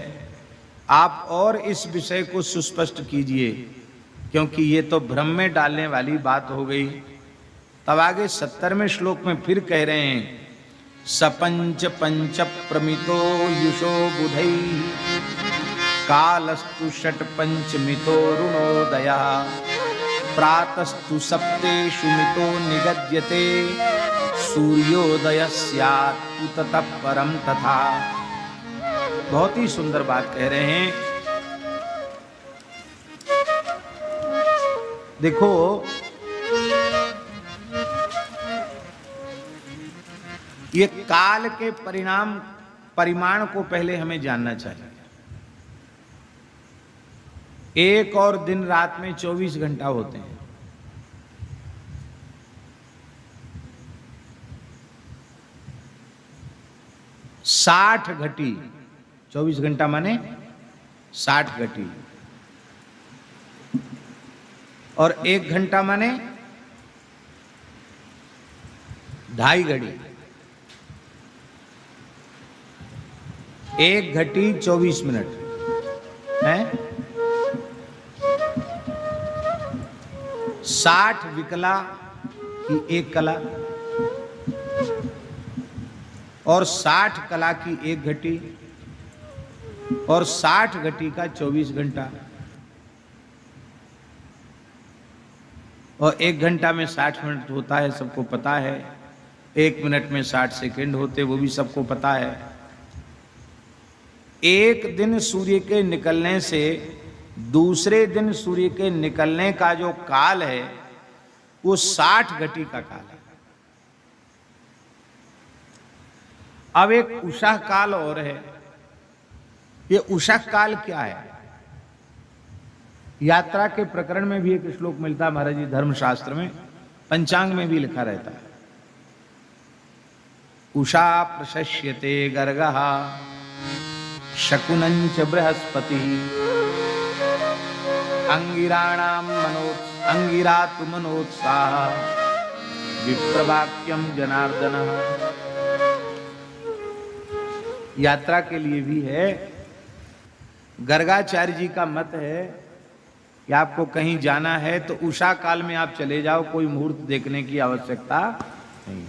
आप और इस विषय को सुस्पष्ट कीजिए, क्योंकि ये तो भ्रम में डालने वाली बात हो गई। तब आगे 70वें श्लोक में फिर कह रहे हैं, सपंच पंच प्रमितो युषो बुधै कालस्तु षट पंचमितो रुणोदया प्रातस्तु सप्तेषु मितो निगद्यते सूर्योदय स्यात् ततः परम तथा। बहुत ही सुंदर बात कह रहे हैं। देखो, ये काल के परिमाण को पहले हमें जानना चाहिए। एक और दिन रात में 24 घंटा होते हैं। साठ घटी, 24 घंटा माने 60 घटी, और 1 घंटा माने 2.5 घड़ी। 1 घटी 24 मिनट है। 60 विकला की 1 कला, और 60 कला की 1 घटी, और 60 घटी का 24 घंटा। और 1 घंटा में 60 मिनट होता है, सबको पता है। 1 मिनट में 60 सेकंड होते, वो भी सबको पता है। एक दिन सूर्य के निकलने से दूसरे दिन सूर्य के निकलने का जो काल है, वो 60 घटी का काल है। अब एक उषा काल और है। ये उषा काल क्या है? यात्रा के प्रकरण में भी एक श्लोक मिलता है महाराज जी, धर्मशास्त्र में, पंचांग में भी लिखा रहता है। उषा प्रशस्यते गर्गः शकुनंच बृहस्पति अंगिरातु मनोत्साह विप्रवाक्यम जनार्दन। यात्रा के लिए भी है। गर्गाचार्य जी का मत है कि आपको कहीं जाना है तो उषा काल में आप चले जाओ, कोई मुहूर्त देखने की आवश्यकता नहीं।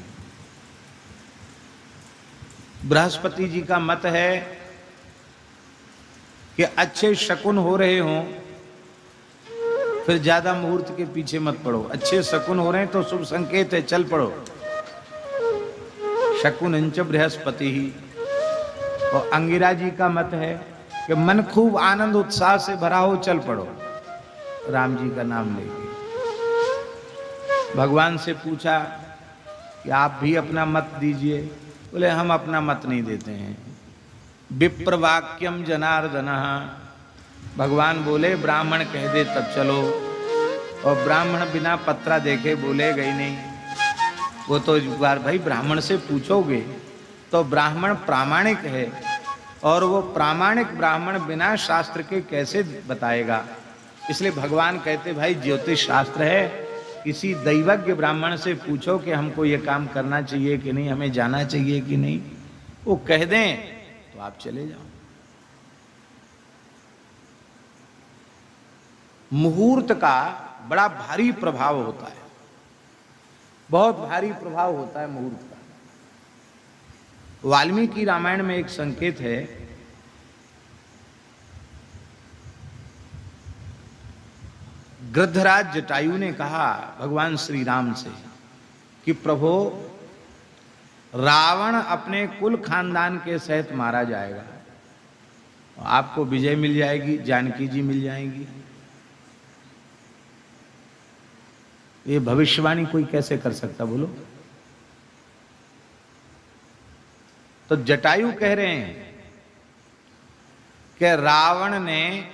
बृहस्पति जी का मत है कि अच्छे शकुन हो रहे हों फिर ज्यादा मुहूर्त के पीछे मत पड़ो। अच्छे शकुन हो रहे हैं तो शुभ संकेत है, चल पड़ो। शकुनंच बृहस्पति ही। और अंगिरा जी का मत है कि मन खूब आनंद उत्साह से भरा हो, चल पड़ो राम जी का नाम लेके। भगवान से पूछा कि आप भी अपना मत दीजिए। बोले हम अपना मत नहीं देते हैं। विप्रवाक्यम जनार्दन, भगवान बोले ब्राह्मण कह दे तब चलो। और ब्राह्मण बिना पत्रा देखे बोलेगा ही नहीं। वो तो एक बार भाई ब्राह्मण से पूछोगे तो ब्राह्मण प्रामाणिक है, और वो प्रामाणिक ब्राह्मण बिना शास्त्र के कैसे बताएगा। इसलिए भगवान कहते भाई ज्योतिष शास्त्र है, किसी दैवज्ञ ब्राह्मण से पूछो कि हमको ये काम करना चाहिए कि नहीं, हमें जाना चाहिए कि नहीं। वो कह दें तो आप चले जाओ। मुहूर्त का बड़ा भारी प्रभाव होता है, बहुत भारी प्रभाव होता है मुहूर्त का। वाल्मीकि रामायण में एक संकेत है, गृद्धराज जटायु ने कहा भगवान श्री राम से कि प्रभु रावण अपने कुल खानदान के सहित मारा जाएगा, आपको विजय मिल जाएगी, जानकी जी मिल जाएंगी। ये भविष्यवाणी कोई कैसे कर सकता बोलो। तो जटायु कह रहे हैं कि रावण ने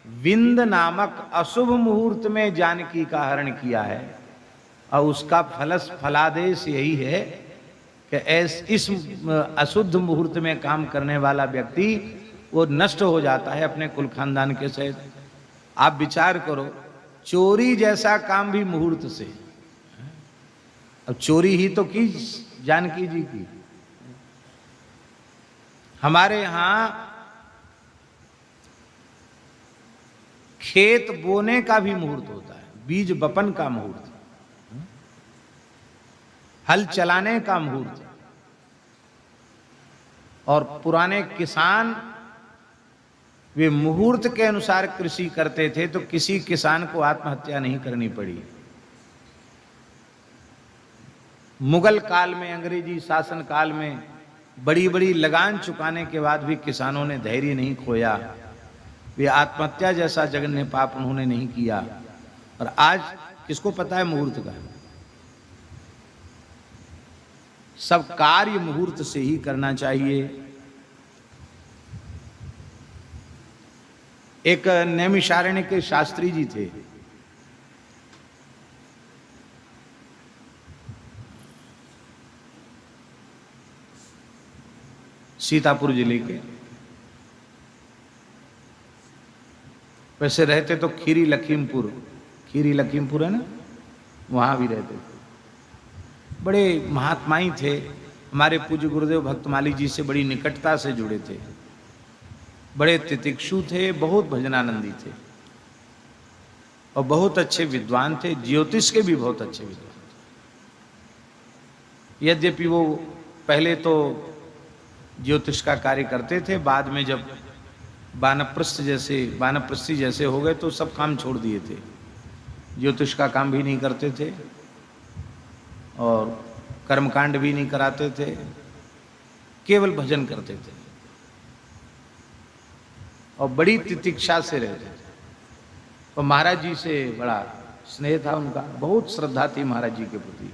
विंद नामक अशुभ मुहूर्त में जानकी का हरण किया है, और उसका फलादेश यही है कि इस अशुद्ध मुहूर्त में काम करने वाला व्यक्ति वो नष्ट हो जाता है अपने कुल खानदान के सहित। आप विचार करो, चोरी जैसा काम भी मुहूर्त से। अब चोरी ही तो की जानकी जी की। हमारे यहां खेत बोने का भी मुहूर्त होता है, बीज बपन का मुहूर्त, हल चलाने का मुहूर्त। और पुराने किसान वे मुहूर्त के अनुसार कृषि करते थे, तो किसी किसान को आत्महत्या नहीं करनी पड़ी। मुगल काल में, अंग्रेजी शासन काल में बड़ी बड़ी लगान चुकाने के बाद भी किसानों ने धैर्य नहीं खोया, वे आत्महत्या जैसा जघन्य पाप उन्होंने नहीं किया। और आज किसको पता है मुहूर्त का? सब कार्य मुहूर्त से ही करना चाहिए। एक नैमिषारण्य के शास्त्री जी थे, सीतापुर जिले के। वैसे रहते तो खीरी लखीमपुर है ना, वहां भी रहते थे। बड़े महात्माई थे, हमारे पूज्य गुरुदेव भक्तमाली जी से बड़ी निकटता से जुड़े थे, बड़े तितिक्षु थे, बहुत भजनानंदी थे, और बहुत अच्छे विद्वान थे, ज्योतिष के भी बहुत अच्छे विद्वान थे। यद्यपि वो पहले तो ज्योतिष का कार्य करते थे, बाद में जब वानप्रस्थी जैसे हो गए तो सब काम छोड़ दिए थे। ज्योतिष का काम भी नहीं करते थे और कर्मकांड भी नहीं कराते थे, केवल भजन करते थे और बड़ी तितिक्षा से रहते थे। और महाराज जी से बड़ा स्नेह था उनका, बहुत श्रद्धा थी महाराज जी के प्रति।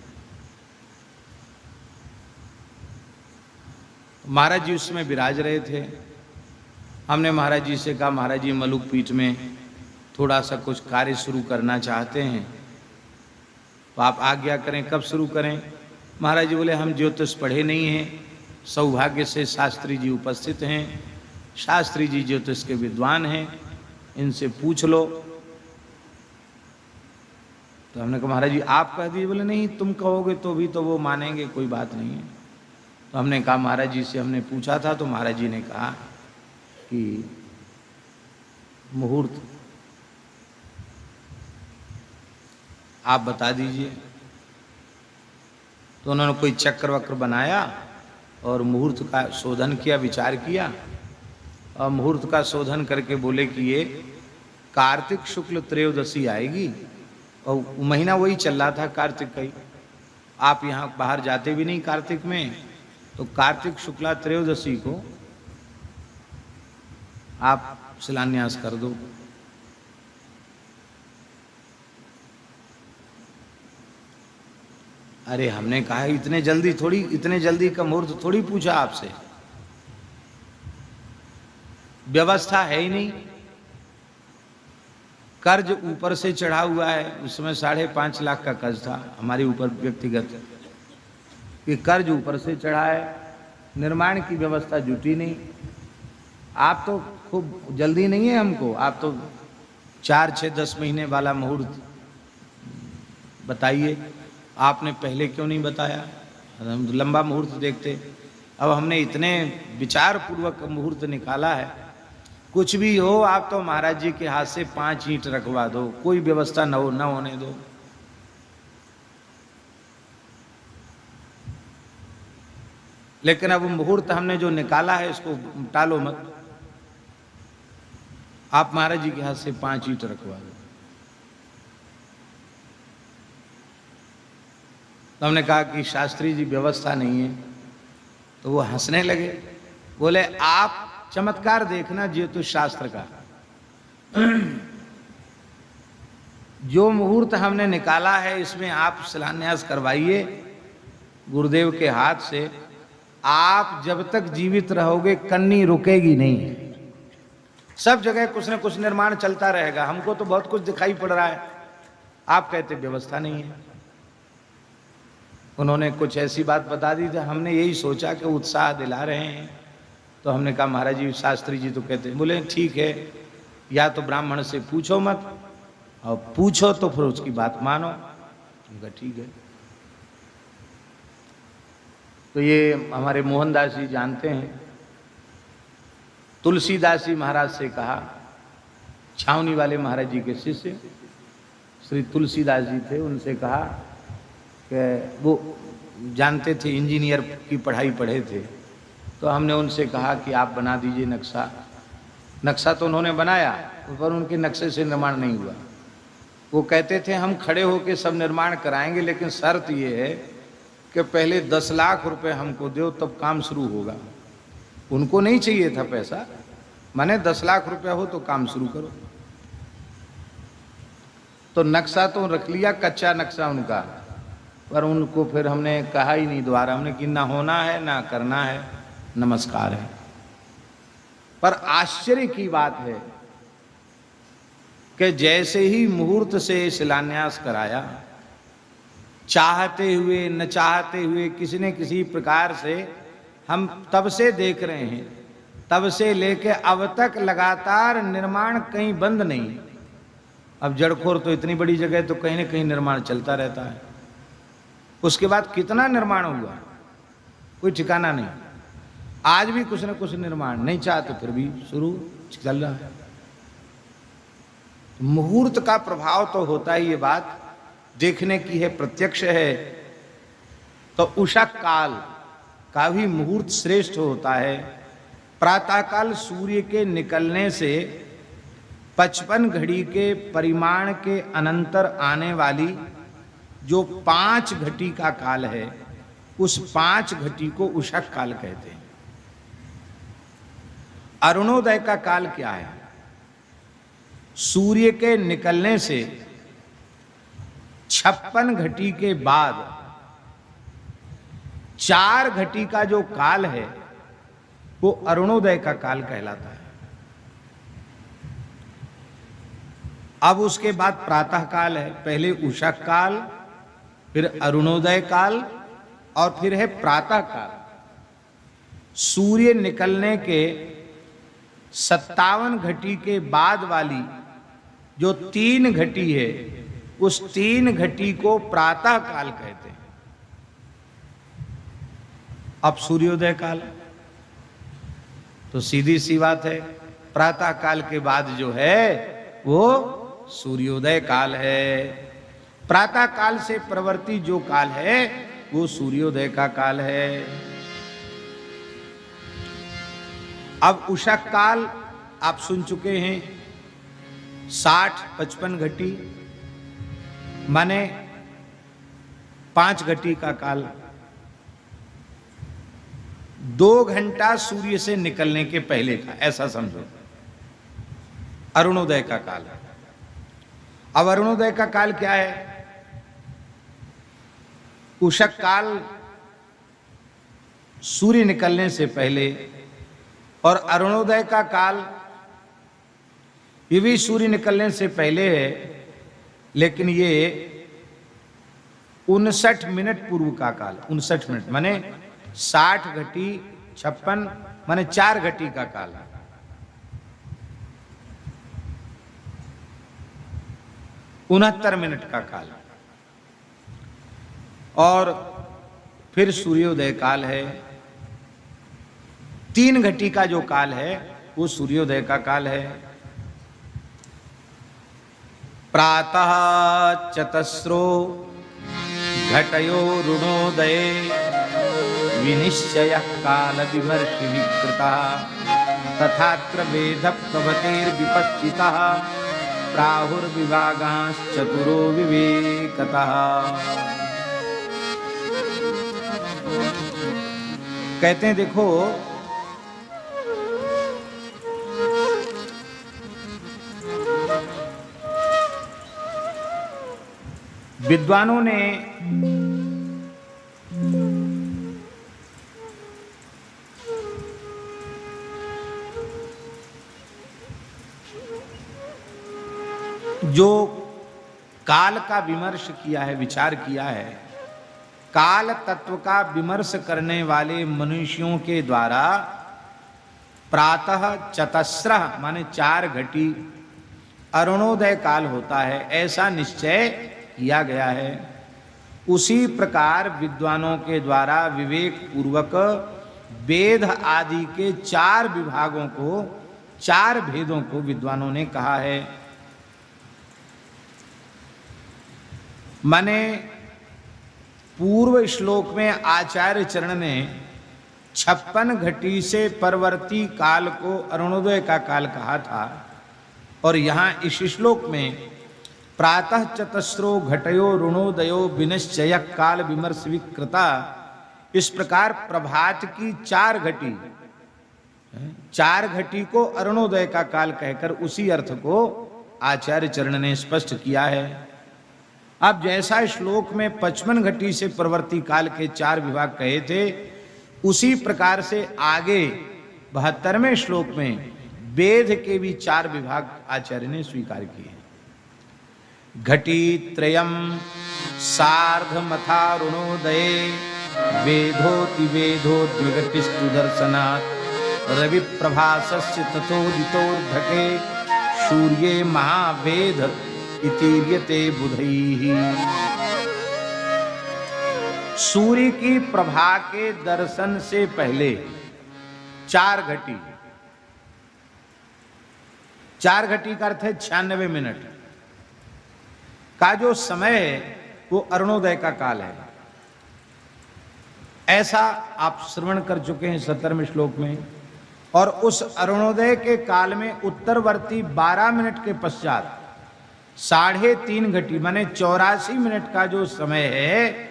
महाराज जी उसमें विराज रहे थे। हमने महाराज जी से कहा, महाराज जी मलुक पीठ में थोड़ा सा कुछ कार्य शुरू करना चाहते हैं, तो आप आज्ञा करें, कब शुरू करें? महाराज जी बोले हम ज्योतिष पढ़े नहीं हैं, सौभाग्य से शास्त्री जी उपस्थित हैं, शास्त्री जी ज्योतिष के विद्वान हैं, इनसे पूछ लो। तो हमने कहा महाराज जी आप कह दिए? बोले नहीं, तुम कहोगे तो भी तो वो मानेंगे, कोई बात नहीं है। तो हमने कहा महाराज जी से हमने पूछा था, तो महाराज जी ने कहा कि मुहूर्त आप बता दीजिए। तो उन्होंने कोई चक्र वक्र बनाया और मुहूर्त का शोधन किया, विचार किया, और मुहूर्त का शोधन करके बोले कि ये कार्तिक शुक्ल त्रयोदशी आएगी, और महीना वही चल रहा था कार्तिक का ही। आप यहाँ बाहर जाते भी नहीं कार्तिक में, तो कार्तिक शुक्ला त्रयोदशी को आप शिलान्यास कर दो। अरे हमने कहा इतने जल्दी का मुहूर्त थोड़ी पूछा आपसे, व्यवस्था है ही नहीं। कर्ज ऊपर से चढ़ा हुआ है, उसमें 5.5 लाख का कर्ज था हमारे ऊपर व्यक्तिगत, कि कर्ज ऊपर से चढ़ा है, निर्माण की व्यवस्था जुटी नहीं। आप तो खूब जल्दी नहीं है हमको, आप तो 4, 6, 10 महीने वाला मुहूर्त बताइए, आपने पहले क्यों नहीं बताया? हम लंबा मुहूर्त देखते। अब हमने इतने विचार पूर्वक मुहूर्त निकाला है, कुछ भी हो आप तो महाराज जी के हाथ से 5 ईंट रखवा दो, कोई व्यवस्था न होने दो। लेकिन अब मुहूर्त हमने जो निकाला है इसको टालो मत, आप महाराज जी के हाथ से 5 ईंट रखवा दो। तो हमने कहा कि शास्त्री जी व्यवस्था नहीं है, तो वो हंसने लगे, बोले आप चमत्कार देखना ज्योतिष शास्त्र का। जो मुहूर्त हमने निकाला है इसमें आप शिलान्यास करवाइए गुरुदेव के हाथ से, आप जब तक जीवित रहोगे कन्नी रुकेगी नहीं, सब जगह कुछ न कुछ निर्माण चलता रहेगा। हमको तो बहुत कुछ दिखाई पड़ रहा है, आप कहते व्यवस्था नहीं है। उन्होंने कुछ ऐसी बात बता दी थी, हमने यही सोचा कि उत्साह दिला रहे हैं, तो हमने कहा महाराज जी शास्त्री जी तो कहते हैं, बोले ठीक है, या तो ब्राह्मण से पूछो मत, और पूछो तो फिर उसकी बात मानो। उनका ठीक है। तो ये हमारे मोहनदास जी जानते हैं, तुलसीदास जी महाराज से कहा, छावनी वाले महाराज जी के शिष्य श्री तुलसीदास जी थे, उनसे कहा कि वो जानते थे, इंजीनियर की पढ़ाई पढ़े थे, तो हमने उनसे कहा कि आप बना दीजिए नक्शा। नक्शा तो उन्होंने बनाया, पर उनके नक्शे से निर्माण नहीं हुआ। वो कहते थे हम खड़े होकर सब निर्माण कराएंगे, लेकिन शर्त ये है कि पहले 10 लाख रुपए हमको दो, तब काम शुरू होगा। उनको नहीं चाहिए था पैसा, माने 10 लाख रुपया हो तो काम शुरू करो। तो नक्शा तो रख लिया, कच्चा नक्शा उनका, पर उनको फिर हमने कहा ही नहीं दोबारा, हमने कि ना होना है ना करना है, नमस्कार है। पर आश्चर्य की बात है कि जैसे ही मुहूर्त से शिलान्यास कराया, चाहते हुए न चाहते हुए किसी न किसी प्रकार से हम तब से देख रहे हैं, तब से लेके अब तक लगातार निर्माण कहीं बंद नहीं। अब जड़खोर तो इतनी बड़ी जगह तो कहीं न कहीं निर्माण चलता रहता है। उसके बाद कितना निर्माण हुआ कोई ठिकाना नहीं। आज भी कुछ न कुछ निर्माण, नहीं चाहते फिर भी शुरू चल रहा है। मुहूर्त का प्रभाव तो होता ही, ये बात देखने की है, प्रत्यक्ष है। तो उषा काल का भी मुहूर्त श्रेष्ठ होता है। प्रातःकाल सूर्य के निकलने से 55 घड़ी के परिमाण के अनंतर आने वाली जो 5 घटी का काल है, उस 5 घटी को उषा काल कहते हैं। अरुणोदय का काल क्या है? सूर्य के निकलने से 56 घटी के बाद 4 घटी का जो काल है वो अरुणोदय का काल कहलाता है। अब उसके बाद प्रातः काल है, पहले उषा काल, फिर अरुणोदय काल और फिर है प्रातः काल। सूर्य निकलने के 57 घटी के बाद वाली जो 3 घटी है, उस 3 घटी को प्रातः काल कहते हैं। अब सूर्योदय काल, तो सीधी सी बात है, प्रातः काल के बाद जो है वो सूर्योदय काल है। प्रातः काल से प्रवर्ती जो काल है वो सूर्योदय का काल है। अब उषक काल आप सुन चुके हैं, 60-55 घटी माने 5 घटी का काल, 2 घंटा सूर्य से निकलने के पहले का, ऐसा समझो अरुणोदय का काल। अब अरुणोदय का काल क्या है? उषक काल सूर्य निकलने से पहले, और अरुणोदय का काल ये भी सूर्य निकलने से पहले है, लेकिन ये 59 मिनट पूर्व का काल। 59 मिनट माने 60 घटी 56 माने 4 घटी का काल। उनहत्तर मिनट का काल। और फिर सूर्योदय काल है, 3 घटी का जो काल है वो सूर्योदय का काल है। प्रातः चतस्रो घटयो रुणोदये विनिश्चय काल विमर्शि विकृता तथात्र वेद प्रभतेर्विपश्चितः प्राहुर्विभागांश्चतुरो विवेकतः। कहते हैं देखो, विद्वानों ने जो काल का विमर्श किया है, विचार किया है, काल तत्व का विमर्श करने वाले मनुष्यों के द्वारा प्रातः चतस्रः माने 4 घटी अरुणोदय काल होता है, ऐसा निश्चय किया गया है। उसी प्रकार विद्वानों के द्वारा विवेक पूर्वक वेद आदि के 4 विभागों को, 4 भेदों को विद्वानों ने कहा है। माने पूर्व श्लोक में आचार्य चरण ने 56 घटी से परवर्ती काल को अरुणोदय का काल कहा था, और यहाँ इस श्लोक में प्रातः चतस्रो घटयो रुणोदयो विनिश्चय काल विमर्श विकृता, इस प्रकार प्रभात की 4 घटी, 4 घटी को अरुणोदय का काल कहकर उसी अर्थ को आचार्य चरण ने स्पष्ट किया है। अब जैसा श्लोक में 55 घटी से प्रवर्ती काल के 4 विभाग कहे थे, उसी प्रकार से आगे 72वें श्लोक में वेद के भी 4 विभाग आचार्य ने स्वीकार किए। घटी त्रयम सार्धमथारुणोदये वेदोति वेदो द्विघटिस्तु दर्शनात् रवि प्रभासस्य तथोदितोर्धके सूर्ये महावेद इतीर्यते बुधैहि। सूर्य की प्रभा के दर्शन से पहले 4 घटी, 4 घटी का अर्थ है 96 मिनट का जो समय है वो अरुणोदय का काल है। ऐसा आप श्रवण कर चुके हैं 17वें श्लोक में। और उस अरुणोदय के काल में उत्तरवर्ती 12 मिनट के पश्चात 3.5 घटी माने 84 मिनट का जो समय है,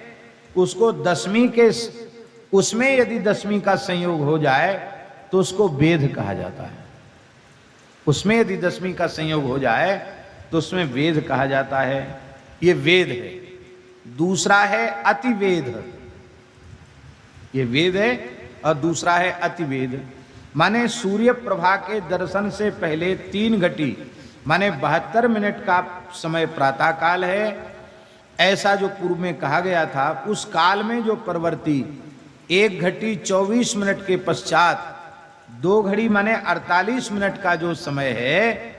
उसको 10वीं के, उसमें यदि 10वीं का संयोग हो जाए तो उसको वेद कहा जाता है। उसमें यदि 10वीं का संयोग हो जाए तो उसमें वेद कहा जाता है। ये वेद है। दूसरा है अतिवेद, ये वेद है, और दूसरा है अतिवेद। माने सूर्य प्रभा के दर्शन से पहले 3 घटी माने 72 मिनट का समय प्रातः काल है, ऐसा जो पूर्व में कहा गया था। उस काल में जो परवर्ती 1 घटी 24 मिनट के पश्चात 2 घड़ी माने 48 मिनट का जो समय है,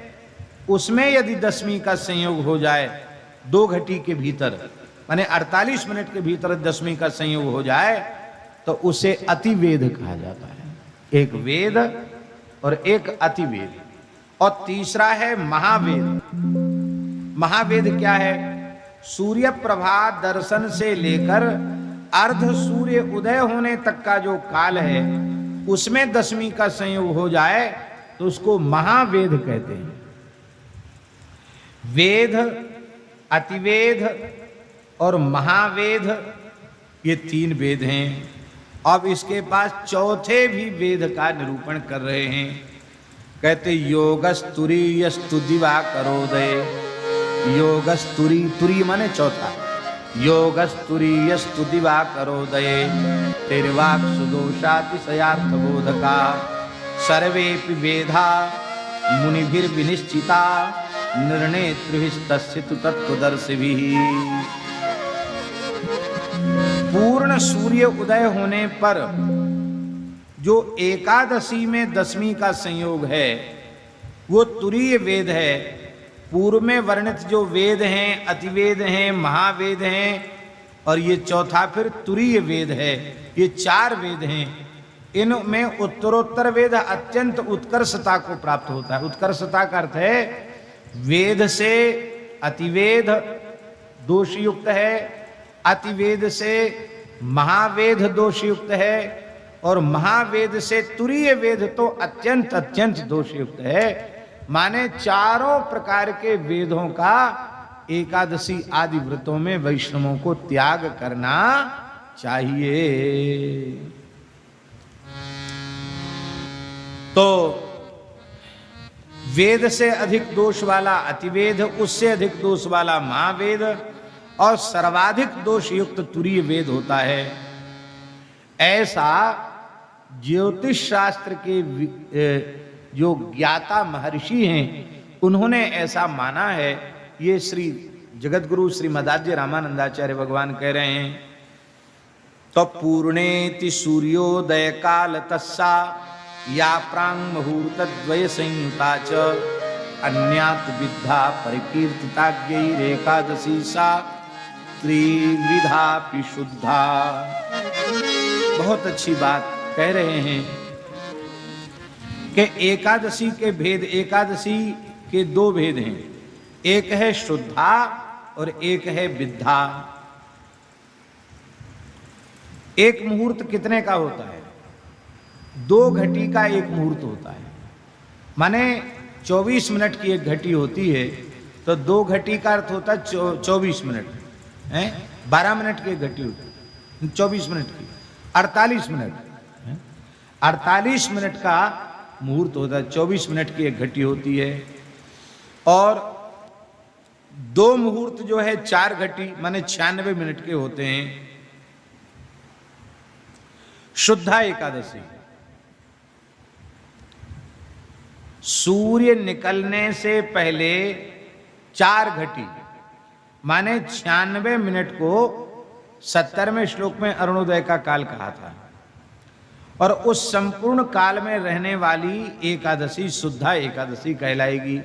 उसमें यदि 10वीं का संयोग हो जाए 2 घटी के भीतर, माने 48 मिनट के भीतर 10वीं का संयोग हो जाए तो उसे अतिवेद कहा जाता है। एक वेद और एक अतिवेद, और तीसरा है महावेद। महावेद क्या है? सूर्य प्रभा दर्शन से लेकर अर्ध सूर्य उदय होने तक का जो काल है, उसमें 10वीं का संयोग हो जाए तो उसको महावेद कहते हैं। वेद, अतिवेद और महावेद, ये 3 वेद हैं। अब इसके पास चौथे भी वेद का निरूपण कर रहे हैं। कहते योगस्तुरीयस्तु दिवाकरोदय। योगस्तुरी, तुरी माने चौथा। योगस्तुरीयस्तु दिवाकरोदय तिर्वाक सुदोषातिशयार्थ बोधका सर्वेपि वेदा मुनिभिर्विनिश्चिता निर्णेतृभिस्तस्य तु तत्त्वदर्शिभिः। पूर्ण सूर्य उदय होने पर जो एकादशी में 10वीं का संयोग है वो तुरीय वेद है। पूर्व में वर्णित जो वेद हैं, अतिवेद हैं, महावेद हैं, और ये चौथा फिर तुरीय वेद है। ये 4 वेद हैं। इनमें उत्तरोत्तर वेद अत्यंत उत्कर्षता को प्राप्त होता है। उत्कर्षता का अर्थ है वेद से अतिवेद दोषयुक्त है, अतिवेद से महावेद दोषयुक्त है, और महावेद से तुरीय वेद तो अत्यंत अत्यंत दोषयुक्त है। माने चारों प्रकार के वेदों का एकादशी आदि व्रतों में वैष्णवों को त्याग करना चाहिए। तो वेद से अधिक दोष वाला अतिवेद, उससे अधिक दोष वाला महावेद, और सर्वाधिक दोष युक्त तुरीय वेद होता है। ऐसा ज्योतिष शास्त्र के जो ज्ञाता महर्षि हैं उन्होंने ऐसा माना है। ये श्री जगतगुरु श्रीमदाद्य रामानंदाचार्य भगवान कह रहे हैं। तो पूर्णेति सूर्योदय काल तस्सा या प्रांग मुहूर्त द्वय संयुता च अन्यात विद्धा परिकीर्तिताज्ञैरेकादशी सा त्रिविधापि शुद्धा। बहुत अच्छी बात कह रहे हैं कि एकादशी के भेद, एकादशी के 2 भेद हैं। एक है शुद्धा और एक है विद्धा। एक मुहूर्त कितने का होता है? 2 घटी का एक मुहूर्त होता है। माने 24 मिनट की एक घटी होती है, तो 2 घटी का अर्थ होता है 24 मिनट है। 12 मिनट की एक घटी होती है, 24 मिनट की 48 मिनट, 48 मिनट का मुहूर्त होता है। 24 मिनट की एक घटी होती है। और 2 मुहूर्त जो है 4 घटी माने 96 मिनट के होते हैं। शुद्धा एकादशी सूर्य निकलने से पहले 4 घटी माने 96 मिनट को 70वें श्लोक में अरुणोदय का काल कहा था। और उस संपूर्ण काल में रहने वाली एकादशी शुद्धा एकादशी कहलाएगी।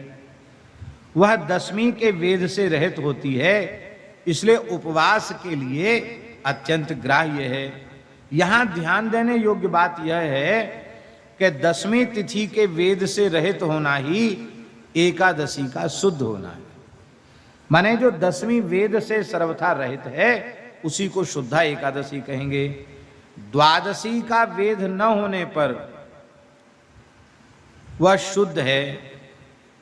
वह 10वीं के वेद से रहित होती है, इसलिए उपवास के लिए अत्यंत ग्राह्य है। यहां ध्यान देने योग्य बात यह है कि 10वीं तिथि के वेद से रहित होना ही एकादशी का शुद्ध होना है। माने जो 10वीं वेद से सर्वथा रहित है उसी को शुद्धा एकादशी कहेंगे। द्वादशी का वेद न होने पर वह शुद्ध है,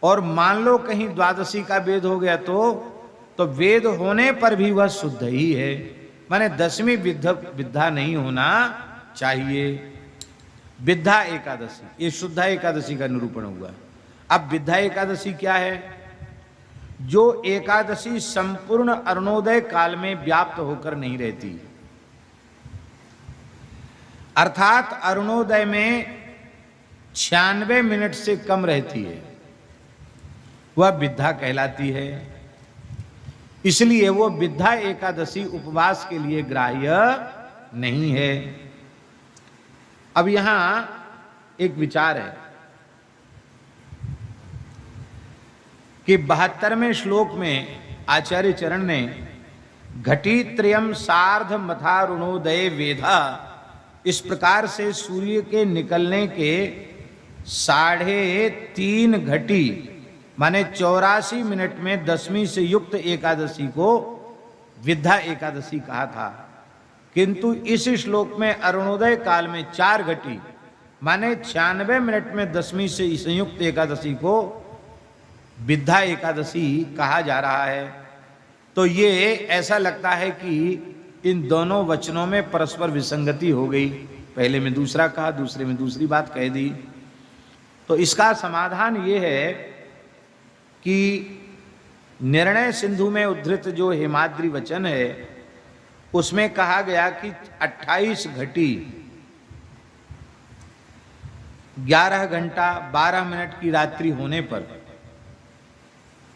और मान लो कहीं द्वादशी का वेद हो गया तो वेद होने पर भी वह शुद्ध ही है। माने 10वीं विद्या नहीं होना चाहिए। विद्या एकादशी, ये शुद्धा एकादशी का निरूपण हुआ। अब विद्या एकादशी क्या है? जो एकादशी संपूर्ण अरुणोदय काल में व्याप्त होकर नहीं रहती, अर्थात अरुणोदय में 96 मिनट से कम रहती है, वह विद्या कहलाती है। इसलिए वो विद्या एकादशी उपवास के लिए ग्राह्य नहीं है। अब यहां एक विचार है कि 72वें श्लोक में आचार्य चरण ने घटी त्रयम सार्ध मथारुणोदय वेधा इस प्रकार से सूर्य के निकलने के 3.5 घटी माने 84 मिनट में दशमी से युक्त एकादशी को विद्या एकादशी कहा था। किंतु इस श्लोक में अरुणोदय काल में 4 घटी माने 96 मिनट में दशमी से संयुक्त एकादशी को विद्या एकादशी कहा जा रहा है। तो ये ऐसा लगता है कि इन दोनों वचनों में परस्पर विसंगति हो गई, पहले में दूसरा कहा, दूसरे में दूसरी बात कह दी। तो इसका समाधान ये है कि निर्णय सिंधु में उद्धृत जो हेमाद्रि वचन है उसमें कहा गया कि 28 घटी 11 घंटा 12 मिनट की रात्रि होने पर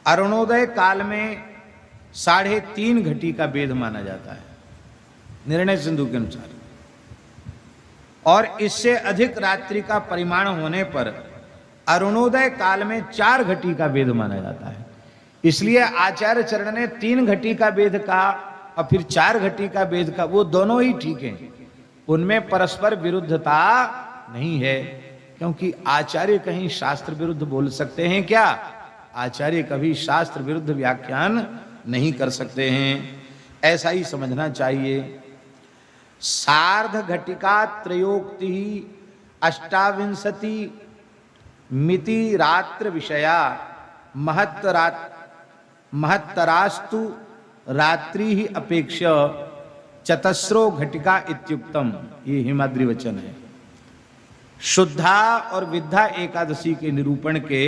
अरुणोदय काल में 3.5 घटी का भेद माना जाता है निर्णय सिंधु के अनुसार, और इससे अधिक रात्रि का परिमाण होने पर अरुणोदय काल में 4 घटी का भेद माना जाता है। इसलिए आचार्य चरण ने 3 घटी का भेद कहा और फिर 4 घटी का भेद कहा, वो दोनों ही ठीक हैं, उनमें परस्पर विरुद्धता नहीं है। क्योंकि आचार्य कहीं शास्त्र विरुद्ध बोल सकते हैं क्या? आचार्य कभी शास्त्र विरुद्ध व्याख्यान नहीं कर सकते हैं, ऐसा ही समझना चाहिए। सार्ध घटिका त्रयोक्ति 28 मिति रात्र विषया महत्तरास्तु रात्रि ही अपेक्ष चतस्रो घटिका इत्युक्तम, ये हेमाद्रि वचन है। शुद्धा और विद्या एकादशी के निरूपण के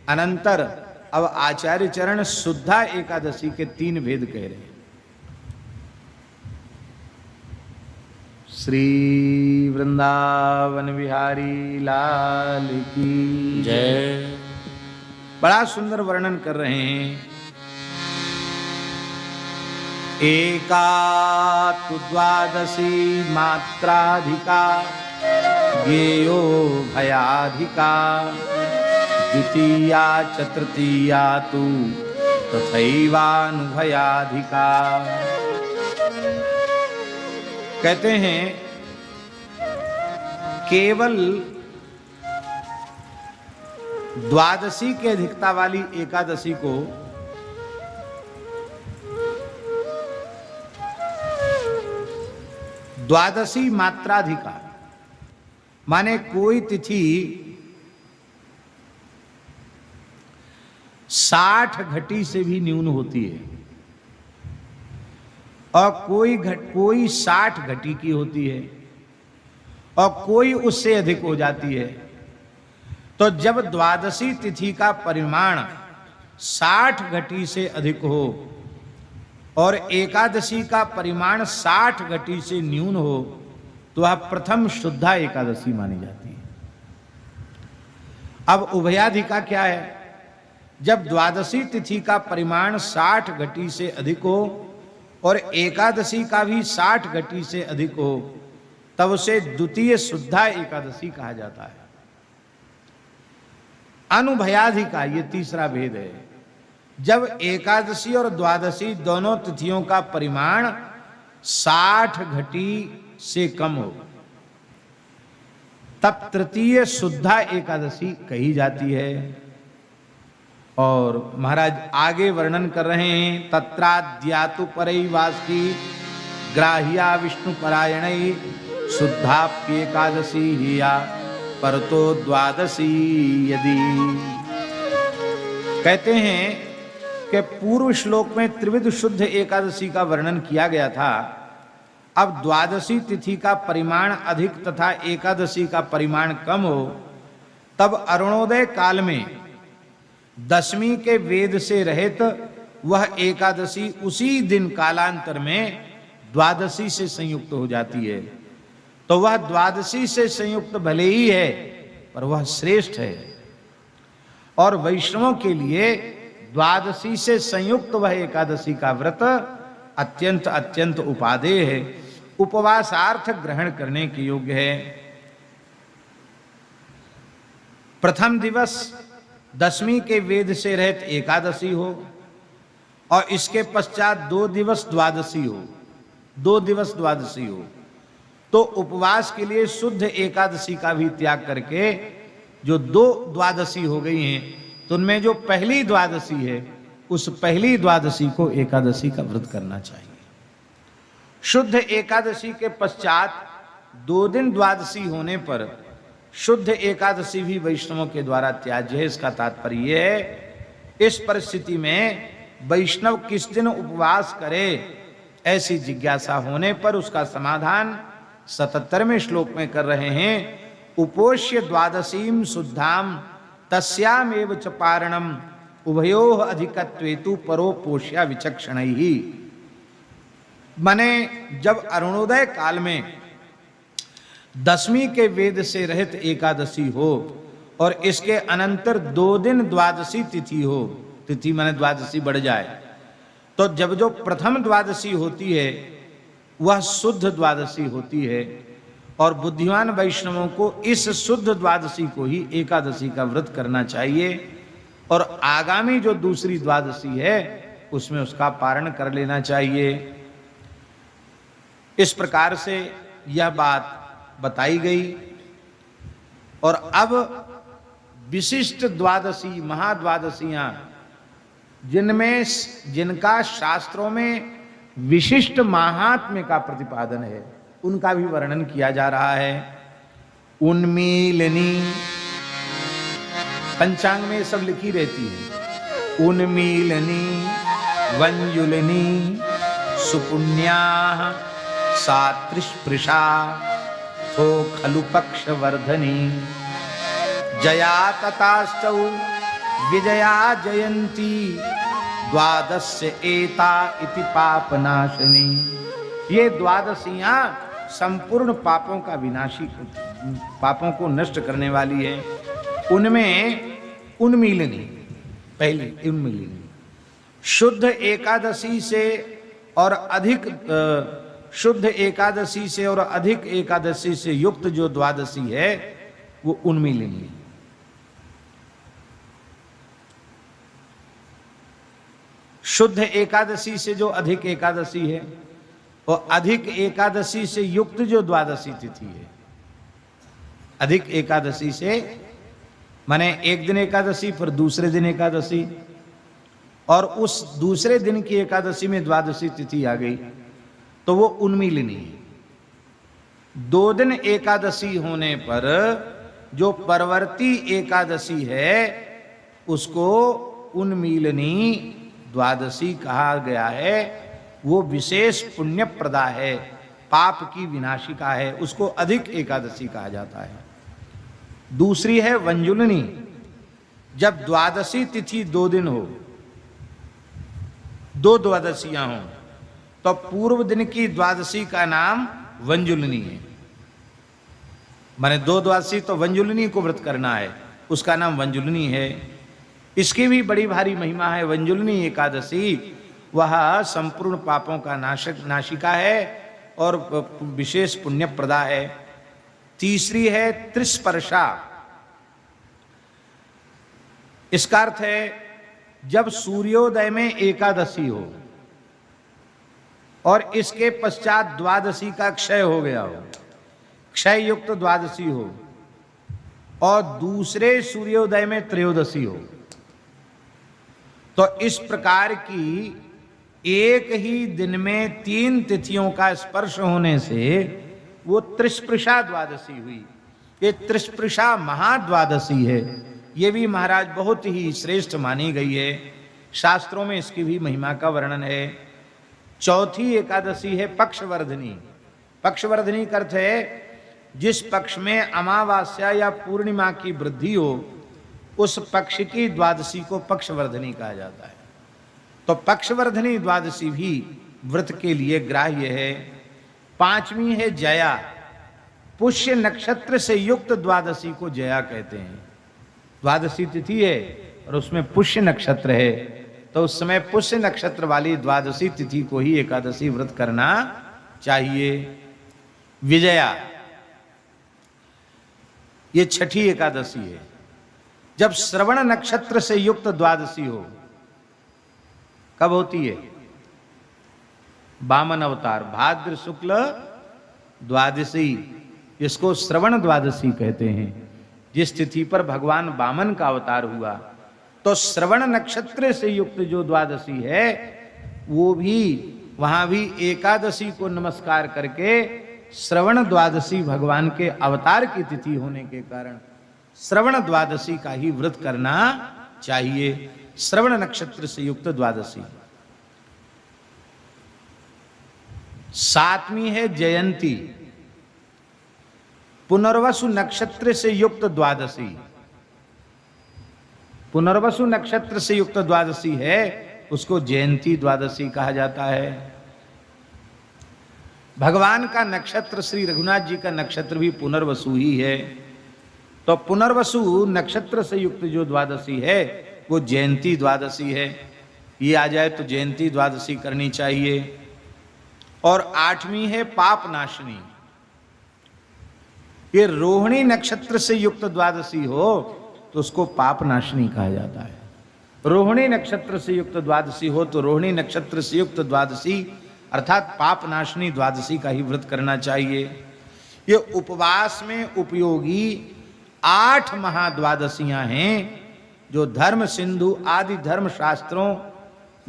अनंतर अब आचार्य चरण शुद्धा एकादशी के 3 भेद कह रहे हैं। श्री वृंदावन बिहारी लाल की जय। बड़ा सुंदर वर्णन कर रहे हैं। एका तु 12 मात्राधिका ज्ञेयो भयाधिका द्वितीया च तृतीया तु तथैवानुभयाधिका। कहते हैं केवल 12 के अधिकता वाली एकादशी को द्वादशी मात्राधिका माने कोई तिथि 60 घटी से भी न्यून होती है और कोई 60 घटी की होती है और कोई उससे अधिक हो जाती है। तो जब द्वादशी तिथि का परिमाण 60 घटी से अधिक हो और एकादशी का परिमाण 60 घटी से न्यून हो तो वह प्रथम शुद्धा एकादशी मानी जाती है। अब उभयाधिका क्या है? जब द्वादशी तिथि का परिमाण 60 घटी से अधिक हो और एकादशी का भी 60 घटी से अधिक हो तब उसे द्वितीय शुद्धा एकादशी कहा जाता है। अनुभयाधिका ये तीसरा भेद है। जब एकादशी और द्वादशी दोनों तिथियों का परिमाण 60 घटी से कम हो तब तृतीय शुद्धा एकादशी कही जाती है। और महाराज आगे वर्णन कर रहे हैं, तत्राद्यातु परैवास्ति ग्राह्या विष्णु परायण शुद्धाप्येकादशी हिया परतो द्वादशी यदि। कहते हैं कि पूर्व श्लोक में त्रिविध शुद्ध एकादशी का वर्णन किया गया था। अब द्वादशी तिथि का परिमाण अधिक तथा एकादशी का परिमाण कम हो तब अरुणोदय काल में दशमी के वेद से रहित वह एकादशी उसी दिन कालांतर में द्वादशी से संयुक्त हो जाती है। तो वह द्वादशी से संयुक्त भले ही है पर वह श्रेष्ठ है। और वैष्णवों के लिए द्वादशी से संयुक्त वह एकादशी का व्रत अत्यंत अत्यंत उपादेय है, उपवासार्थ ग्रहण करने के योग्य है। प्रथम दिवस दशमी के वेद से रहित एकादशी हो और इसके पश्चात 2 दिवस द्वादशी हो, 2 दिवस द्वादशी हो तो उपवास के लिए शुद्ध एकादशी का भी त्याग करके जो 2 द्वादशी हो गई हैं, तो उनमें जो पहली द्वादशी है उस पहली द्वादशी को एकादशी का व्रत करना चाहिए। शुद्ध एकादशी के पश्चात 2 दिन द्वादशी होने पर शुद्ध एकादशी भी वैष्णवों के द्वारा त्याज्य है। इसका तात्पर्य यह है, इस परिस्थिति में वैष्णव किस दिन उपवास करे, ऐसी जिज्ञासा होने पर उसका समाधान 77वें श्लोक में कर रहे हैं। उपोष्य द्वादशीम शुद्धाम तस्यामेव च पारणम उभयोः अधिकत्वेतु परोपोष्या विचक्षणैहि। माने जब अरुणोदय काल में 10वीं के वेद से रहित एकादशी हो और इसके अनंतर 2 दिन द्वादशी तिथि हो, तिथि माने द्वादशी बढ़ जाए, तो जब जो प्रथम द्वादशी होती है वह शुद्ध द्वादशी होती है और बुद्धिमान वैष्णवों को इस शुद्ध द्वादशी को ही एकादशी का व्रत करना चाहिए और आगामी जो दूसरी द्वादशी है उसमें उसका पारण कर लेना चाहिए। इस प्रकार से यह बात बताई गई। और अब विशिष्ट द्वादशी, महाद्वादशियां, जिनका शास्त्रों में विशिष्ट महात्म्य का प्रतिपादन है, उनका भी वर्णन किया जा रहा है। उन्मीलिनी, पंचांग में सब लिखी रहती है। उन्मीलिनी, वंजुलिनी, सुपुण्याः, सात्रिस्पृशा, थो खलु पक्षवर्धनी, जया तताष्टौ विजया जयंती, द्वादश एता इति पापनाशनी। ये द्वादशियां संपूर्ण पापों का विनाशी, पापों को नष्ट करने वाली है। उनमें उन्मीलिनी, पहली उन्मीलिनी, शुद्ध एकादशी से और अधिक शुद्ध एकादशी से और अधिक एकादशी से युक्त जो द्वादशी है वो उन्मीलिनी। शुद्ध एकादशी से जो अधिक एकादशी है और अधिक एकादशी से युक्त जो द्वादशी तिथि है, अधिक एकादशी से माने एक दिन एकादशी पर दूसरे दिन एकादशी, और उस दूसरे दिन की एकादशी में द्वादशी तिथि आ गई तो वो उन्मीलिनी है। 2 दिन एकादशी होने पर जो परवर्ती एकादशी है उसको उन्मीलिनी द्वादशी कहा गया है। वो विशेष पुण्य प्रदा है, पाप की विनाशिका है, उसको अधिक एकादशी कहा जाता है। दूसरी है वंजुलिनी, जब द्वादशी तिथि 2 दिन हो, 2 द्वादशियां हों, तो पूर्व दिन की द्वादशी का नाम वंजुलिनी है। माने 2 द्वादशी तो वंजुलिनी को व्रत करना है, उसका नाम वंजुलिनी है। इसकी भी बड़ी भारी महिमा है। वंजुलिनी एकादशी वह संपूर्ण पापों का नाशिका है और विशेष पुण्य प्रदा है। तीसरी है त्रिस्पर्शा। इसका अर्थ है जब सूर्योदय में एकादशी हो और इसके पश्चात द्वादशी का क्षय हो गया हो, क्षय युक्त द्वादशी हो, और दूसरे सूर्योदय में त्रयोदशी हो, तो इस प्रकार की एक ही दिन में 3 तिथियों का स्पर्श होने से वो त्रिस्पृशा द्वादशी हुई। ये त्रिस्पृशा महाद्वादशी है। ये भी महाराज बहुत ही श्रेष्ठ मानी गई है। शास्त्रों में इसकी भी महिमा का वर्णन है। चौथी एकादशी है पक्षवर्धनी। पक्षवर्धनी का अर्थ है जिस पक्ष में अमावास्या या पूर्णिमा की वृद्धि हो उस पक्ष की द्वादशी को पक्षवर्धनी कहा जाता है। तो पक्षवर्धनी द्वादशी भी व्रत के लिए ग्राह्य है। 5वीं है जया। पुष्य नक्षत्र से युक्त द्वादशी को जया कहते हैं। द्वादशी तिथि है और उसमें पुष्य नक्षत्र है, तो उस समय पुष्य नक्षत्र वाली द्वादशी तिथि को ही एकादशी व्रत करना चाहिए। विजया, ये 6ठी एकादशी है। जब श्रवण नक्षत्र से युक्त द्वादशी हो, कब होती है? वामन अवतार, भाद्र शुक्ल द्वादशी, इसको श्रवण द्वादशी कहते हैं, जिस तिथि पर भगवान वामन का अवतार हुआ, तो श्रवण नक्षत्र से युक्त जो द्वादशी है वो भी, वहां भी एकादशी को नमस्कार करके श्रवण द्वादशी भगवान के अवतार की तिथि होने के कारण श्रवण द्वादशी का ही व्रत करना चाहिए। श्रवण नक्षत्र से युक्त द्वादशी। सातवीं है जयंती, पुनर्वसु नक्षत्र से युक्त द्वादशी। पुनर्वसु नक्षत्र से युक्त द्वादशी है, उसको जयंती द्वादशी कहा जाता है। भगवान का नक्षत्र, श्री रघुनाथ जी का नक्षत्र भी पुनर्वसु ही है, तो पुनर्वसु नक्षत्र से युक्त जो द्वादशी है वो जयंती द्वादशी है। ये आ जाए तो जयंती द्वादशी करनी चाहिए। और आठवीं है पाप नाशनी। ये रोहिणी नक्षत्र से युक्त द्वादशी हो तो उसको पाप नाशनी कहा जाता है। रोहिणी नक्षत्र से युक्त द्वादशी हो तो रोहिणी नक्षत्र से युक्त द्वादशी अर्थात पाप नाशनी द्वादशी का ही व्रत करना चाहिए। ये उपवास में उपयोगी 8 महाद्वादशियां हैं जो धर्म सिंधु आदि धर्म शास्त्रों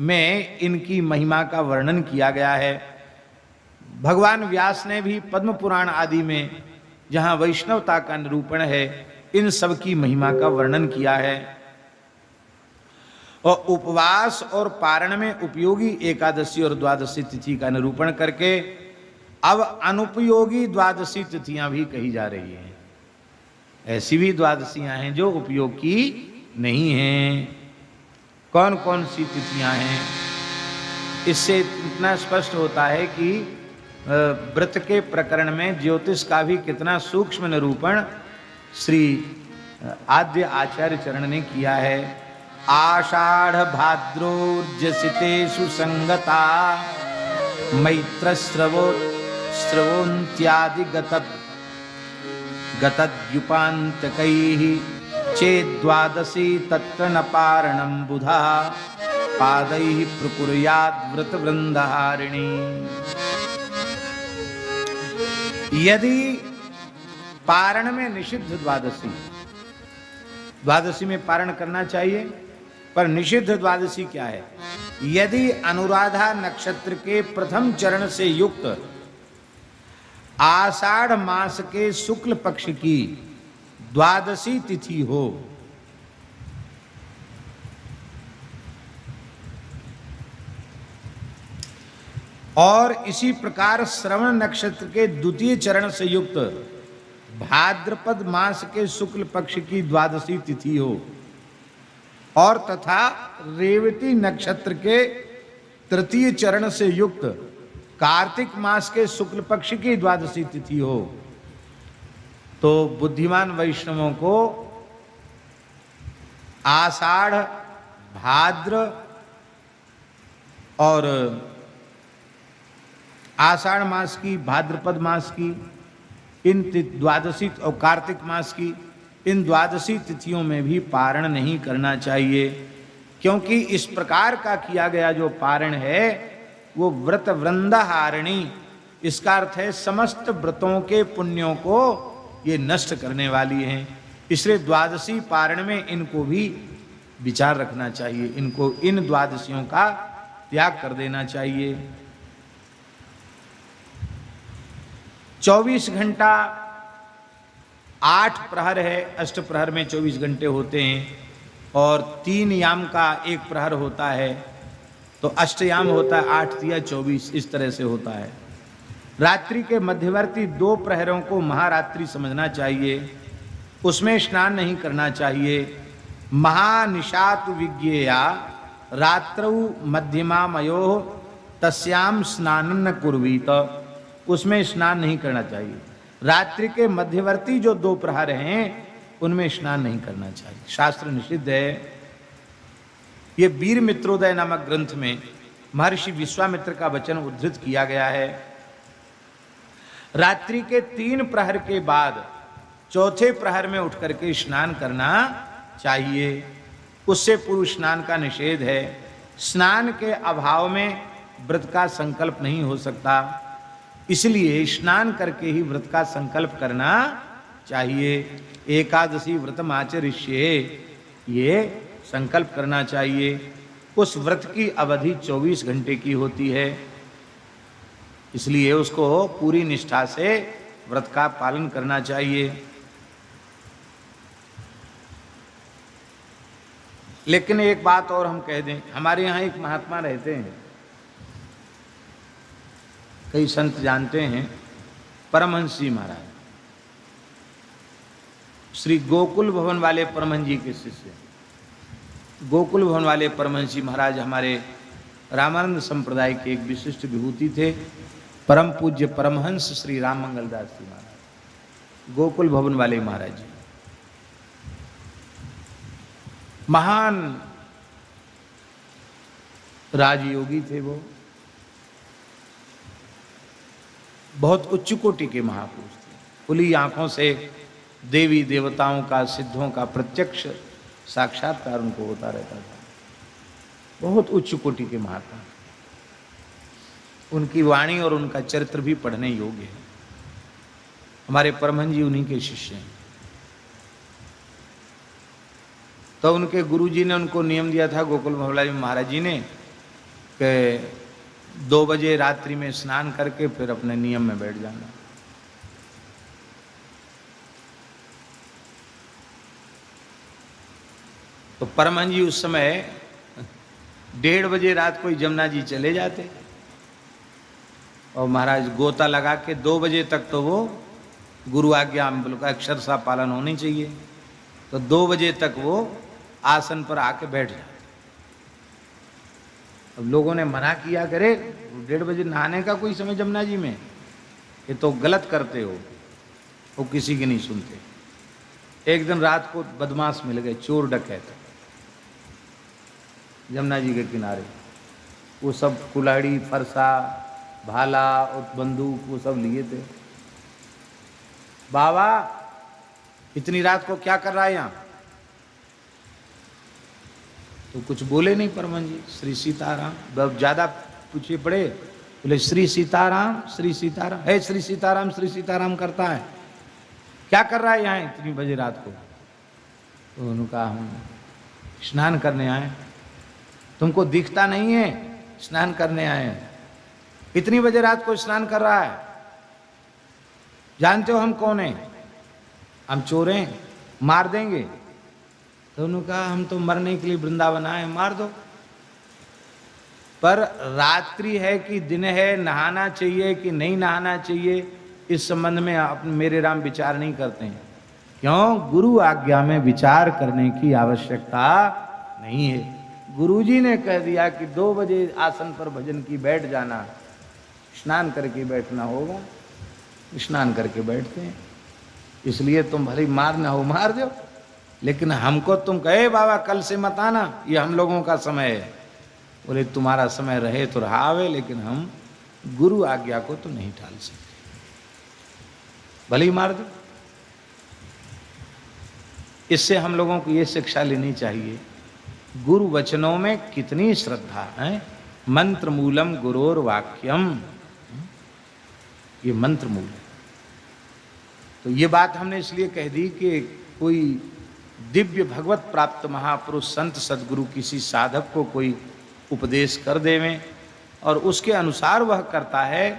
में इनकी महिमा का वर्णन किया गया है। भगवान व्यास ने भी पद्म पुराण आदि में जहां वैष्णवता का निरूपण है, इन सब की महिमा का वर्णन किया है। और उपवास और पारण में उपयोगी एकादशी और द्वादशी तिथि का निरूपण करके अब अनुपयोगी द्वादशी तिथियां भी कही जा रही हैं। ऐसी भी द्वादशियां हैं जो उपयोग की नहीं हैं। कौन कौन सी तिथियां हैं? इससे इतना स्पष्ट होता है कि व्रत के प्रकरण में ज्योतिष का भी कितना सूक्ष्म निरूपण श्री आद्य आचार्य चरण ने किया है। आषाढ़ भाद्रोर्जसितेषु संगता मैत्र स्रवोन्त्यादि गतद्युपान्तकैः चेद्वादशी तत्र न पारणं बुधा पादैः प्रकुर्याद् व्रतवृन्दहारिणी। यदि पारण में निषिद्ध द्वादशी में पारण करना चाहिए, पर निषिद्ध द्वादशी क्या है? यदि अनुराधा नक्षत्र के प्रथम चरण से युक्त आषाढ़ मास के शुक्ल पक्ष की द्वादशी तिथि हो और इसी प्रकार श्रवण नक्षत्र के द्वितीय चरण से युक्त भाद्रपद मास के शुक्ल पक्ष की द्वादशी तिथि हो और तथा रेवती नक्षत्र के तृतीय चरण से युक्त कार्तिक मास के शुक्ल पक्ष की द्वादशी तिथि हो, तो बुद्धिमान वैष्णवों को आषाढ़, भाद्र और आषाढ़ मास की, भाद्रपद मास की, इन द्वादशी और कार्तिक मास की इन द्वादशी तिथियों में भी पारण नहीं करना चाहिए, क्योंकि इस प्रकार का किया गया जो पारण है वो व्रत वृंदहारिणी, इसका अर्थ है समस्त व्रतों के पुण्यों को ये नष्ट करने वाली हैं। इसलिए द्वादशी पारण में इनको भी विचार रखना चाहिए, इनको इन द्वादशियों का त्याग कर देना चाहिए। 24 घंटा 8 प्रहर है, अष्ट प्रहर में 24 घंटे होते हैं और 3 याम का 1 प्रहर होता है, तो अष्टयाम होता है 8 या 24, इस तरह से होता है। रात्रि के मध्यवर्ती 2 प्रहरों को महारात्रि समझना चाहिए, उसमें स्नान नहीं करना चाहिए। महानिशात विज्ञेया रात्रौ मध्यमा मयो तस्याम स्नान न कुर्वीत, उसमें स्नान नहीं करना चाहिए। रात्रि के मध्यवर्ती जो 2 प्रहर हैं उनमें स्नान नहीं करना चाहिए, शास्त्र निषिद्ध है। ये वीर मित्रोदय नामक ग्रंथ में महर्षि विश्वामित्र का वचन उद्धृत किया गया है। रात्रि के 3 प्रहर के बाद 4थे प्रहर में उठ करके स्नान करना चाहिए, उससे पूर्व स्नान का निषेध है। स्नान के अभाव में व्रत का संकल्प नहीं हो सकता। इसलिए स्नान करके ही व्रत का संकल्प करना चाहिए। एकादशी व्रतम आचरिष्ये, ये संकल्प करना चाहिए। उस व्रत की अवधि 24 घंटे की होती है, इसलिए उसको पूरी निष्ठा से व्रत का पालन करना चाहिए। लेकिन एक बात और हम कह दें, हमारे यहाँ एक महात्मा रहते हैं, कई संत जानते हैं, परमहंस जी महाराज, श्री गोकुल भवन वाले परमहंस जी के शिष्य। गोकुल भवन वाले परमहंस जी महाराज हमारे रामानंद संप्रदाय के एक विशिष्ट विभूति थे, परम पूज्य परमहंस श्री राम मंगल दास जी महाराज, गोकुल भवन वाले महाराज जी। महान राजयोगी थे वो, बहुत उच्च कोटि के महापुरुष थे। खुली आंखों से देवी देवताओं का, सिद्धों का प्रत्यक्ष साक्षात्कार उनको होता रहता था। बहुत उच्च कोटि के महात्मा, उनकी वाणी और उनका चरित्र भी पढ़ने योग्य है। हमारे परमहंस जी उन्हीं के शिष्य हैं। तो उनके गुरुजी ने उनको नियम दिया था, गोकुल भवलाजी महाराज जी ने, कि 2 बजे रात्रि में स्नान करके फिर अपने नियम में बैठ जाना। तो परमहंस जी उस समय 1:30 बजे रात को जमुना जी चले जाते, और महाराज गोता लगा के 2 बजे तक तो वो गुरु आज्ञा बिल्कुल अक्षर सा पालन होनी चाहिए। तो 2 बजे तक वो आसन पर आके बैठ जाते। अब लोगों ने मना किया, करे 1:30 बजे नहाने का कोई समय जमुना जी में, ये तो गलत करते हो। वो किसी की नहीं सुनते। एक दिन रात को बदमाश मिल गए, चोर डकैत, जमुना जी के किनारे। वो सब कुल्हाड़ी, फरसा, भाला और बंदूक वो सब लिए थे। बाबा इतनी रात को क्या कर रहा है यहाँ? तो कुछ बोले नहीं परमहंस जी। श्री सीताराम, जब ज्यादा पूछे पड़े, बोले श्री सीताराम, श्री सीताराम है, श्री सीताराम, श्री सीताराम करता है। क्या कर रहा है यहाँ इतनी बजे रात को? तो उन्होंने कहा हम स्नान करने आए। तुमको दिखता नहीं है? स्नान करने आए हैं। इतनी बजे रात को स्नान कर रहा है? जानते हो हम कौन हैं? हम चोर हैं, मार देंगे। तो उन्होंने कहा हम तो मरने के लिए वृंदावन आए, मार दो। पर रात्रि है कि दिन है, नहाना चाहिए कि नहीं नहाना चाहिए, इस संबंध में आप मेरे राम विचार नहीं करते हैं। क्यों? गुरु आज्ञा में विचार करने की आवश्यकता नहीं है। गुरुजी ने कह दिया कि 2 बजे आसन पर भजन की बैठ जाना, स्नान करके बैठना होगा, स्नान करके बैठते हैं। इसलिए तुम भले मार ना हो, मार दो, लेकिन हमको तुम कहे बाबा कल से मत आना, ये हम लोगों का समय है। बोले तुम्हारा समय रहे तो रहा है, लेकिन हम गुरु आज्ञा को तो नहीं टाल सकते, भले ही मार दो। इससे हम लोगों को ये शिक्षा लेनी चाहिए, गुरु वचनों में कितनी श्रद्धा है। मंत्र मूलम गुरोर वाक्यम, ये मंत्र मूल है। तो ये बात हमने इसलिए कह दी कि कोई दिव्य भगवत प्राप्त महापुरुष संत सदगुरु किसी साधक को कोई उपदेश कर देवें और उसके अनुसार वह करता है,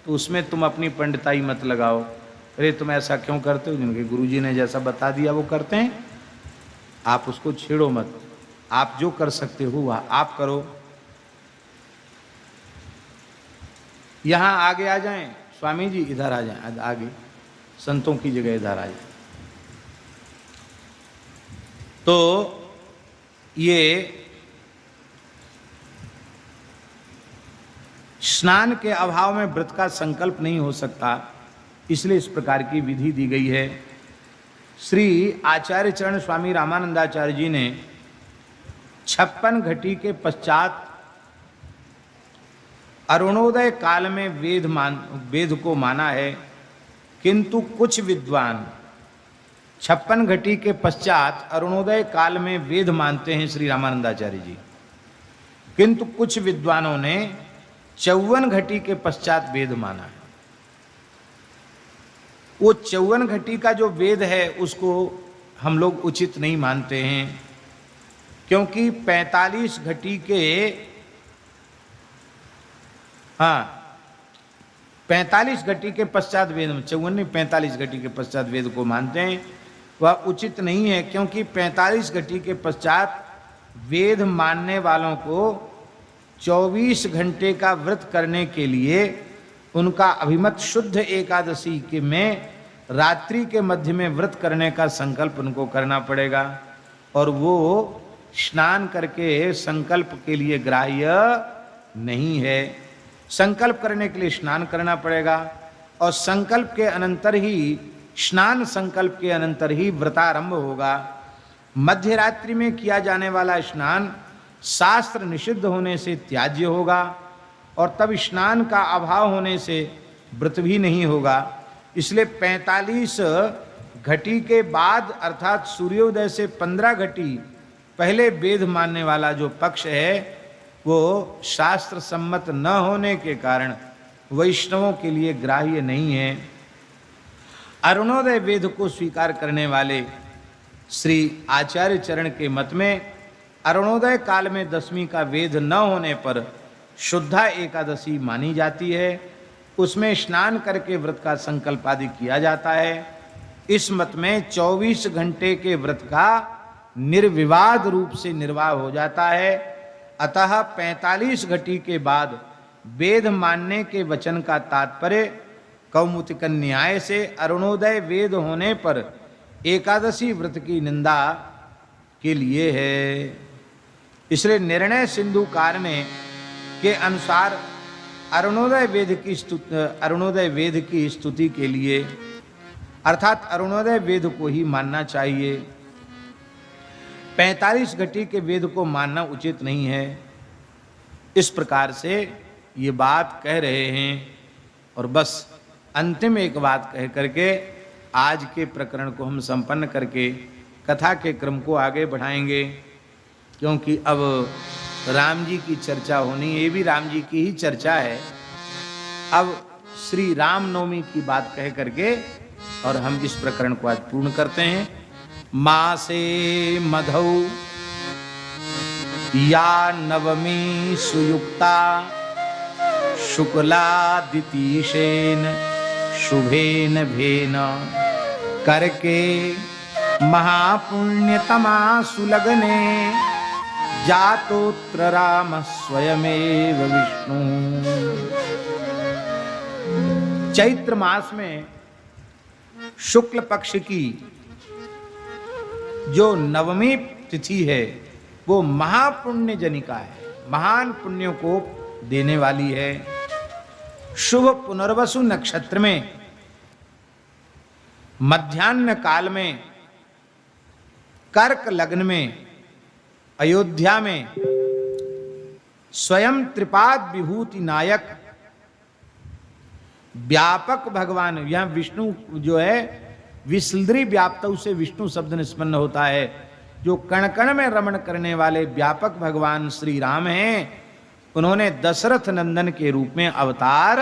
तो उसमें तुम अपनी पंडिताई मत लगाओ। अरे तुम ऐसा क्यों करते हो? जिनके गुरुजी ने जैसा बता दिया वो करते हैं, आप उसको छेड़ो मत। आप जो कर सकते हो वह आप करो। यहाँ आगे आ जाएं स्वामी जी, इधर आ जाएं आगे, संतों की जगह इधर आ जाएं। तो ये स्नान के अभाव में व्रत का संकल्प नहीं हो सकता, इसलिए इस प्रकार की विधि दी गई है। श्री आचार्य चरण स्वामी रामानंदाचार्य जी ने 56 घटी के पश्चात अरुणोदय काल में वेद को माना है, किंतु कुछ विद्वान 56 घटी के पश्चात अरुणोदय काल में वेद मानते हैं श्री रामानंदाचार्य जी, किंतु कुछ विद्वानों ने 54 घटी के पश्चात वेद माना है। वो 54 घटी का जो वेद है उसको हम लोग उचित नहीं मानते हैं, क्योंकि 45 घटी के, हाँ 45 घटी के पश्चात वेद, 54 नहीं 45 घटी के पश्चात वेद को मानते हैं, वह उचित नहीं है। क्योंकि 45 घटी के पश्चात वेद मानने वालों को 24 घंटे का व्रत करने के लिए उनका अभिमत शुद्ध एकादशी के में रात्रि के मध्य में व्रत करने का संकल्प उनको करना पड़ेगा, और वो स्नान करके संकल्प के लिए ग्राह्य नहीं है। संकल्प करने के लिए स्नान करना पड़ेगा, और संकल्प के अनंतर ही, स्नान संकल्प के अनंतर ही व्रतारंभ होगा। मध्य रात्रि में किया जाने वाला स्नान शास्त्र निषिद्ध होने से त्याज्य होगा, और तब स्नान का अभाव होने से व्रत भी नहीं होगा। इसलिए 45 घटी के बाद अर्थात सूर्योदय से 15 घटी पहले वेद मानने वाला जो पक्ष है वो शास्त्र सम्मत न होने के कारण वैष्णवों के लिए ग्राह्य नहीं है। अरुणोदय वेद को स्वीकार करने वाले श्री आचार्य चरण के मत में अरुणोदय काल में 10वीं का वेद न होने पर शुद्धा एकादशी मानी जाती है। उसमें स्नान करके व्रत का संकल्प आदि किया जाता है। इस मत में 24 घंटे के व्रत का निर्विवाद रूप से निर्वाह हो जाता है। अतः 45 घटी के बाद वेद मानने के वचन का तात्पर्य कौमुतिक न्याय से अरुणोदय वेद होने पर एकादशी व्रत की निंदा के लिए है। इसलिए निर्णय सिंधुकार में के अनुसार अरुणोदय वेद की स्तुति के लिए अर्थात अरुणोदय वेद को ही मानना चाहिए। 45 घटी के वेद को मानना उचित नहीं है। इस प्रकार से ये बात कह रहे हैं। और बस अंतिम एक बात कह करके आज के प्रकरण को हम संपन्न करके कथा के क्रम को आगे बढ़ाएंगे, क्योंकि अब राम जी की चर्चा होनी, ये भी राम जी की ही चर्चा है। अब श्री राम नवमी की बात कह करके और हम इस प्रकरण को आज पूर्ण करते हैं। मासे मधौ या नवमी सुयुक्ता शुक्लादितीशेन शुभेन भेन करके महापुण्यतमा सुलग्ने जातोत्र राम स्वयमेव विष्णु। चैत्र मास में शुक्ल पक्ष की जो नवमी तिथि है वो महापुण्य जनिका है, महान पुण्यों को देने वाली है। शुभ पुनर्वसु नक्षत्र में मध्याह्न काल में कर्क लग्न में अयोध्या में स्वयं त्रिपाद विभूति नायक व्यापक भगवान, यहां विष्णु जो है विसल्द्री व्याप्तौ से विष्णु शब्द निष्पन्न होता है, जो कण कण में रमण करने वाले व्यापक भगवान श्री राम हैं। उन्होंने दशरथ नंदन के रूप में अवतार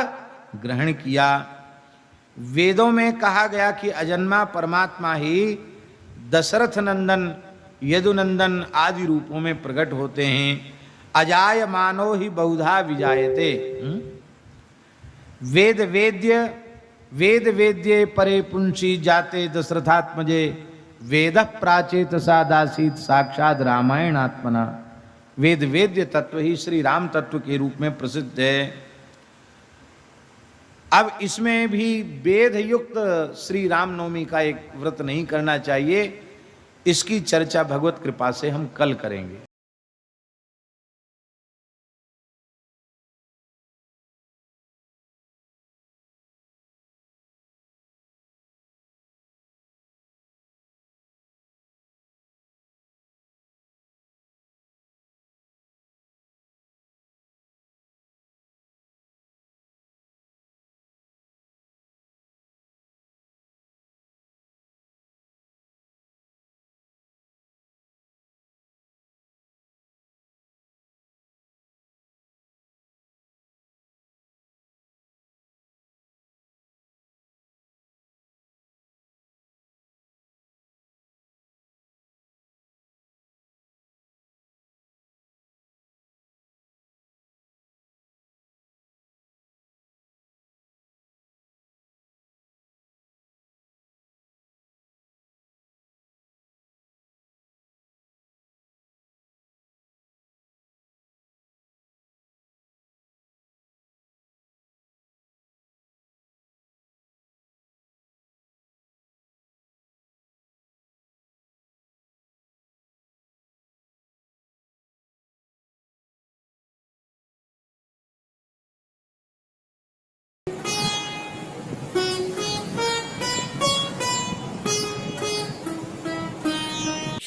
ग्रहण किया। वेदों में कहा गया कि अजन्मा परमात्मा ही दशरथ नंदन, यदुनंदन आदि रूपों में प्रकट होते हैं। अजायमानो ही बहुधा विजायते। वेद वेद्ये परे पुंसी जाते दशरथात्मजे वेद प्राचेत सादासीत साक्षात रामायण आत्मना। वेद वेद्य तत्व ही श्री राम तत्व के रूप में प्रसिद्ध है। अब इसमें भी वेद युक्त श्री रामनवमी का एक व्रत नहीं करना चाहिए। इसकी चर्चा भगवत कृपा से हम कल करेंगे।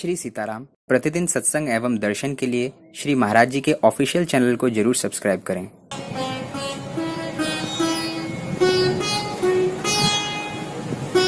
श्री सीताराम। प्रतिदिन सत्संग एवं दर्शन के लिए श्री महाराज जी के ऑफिशियल चैनल को जरूर सब्सक्राइब करें।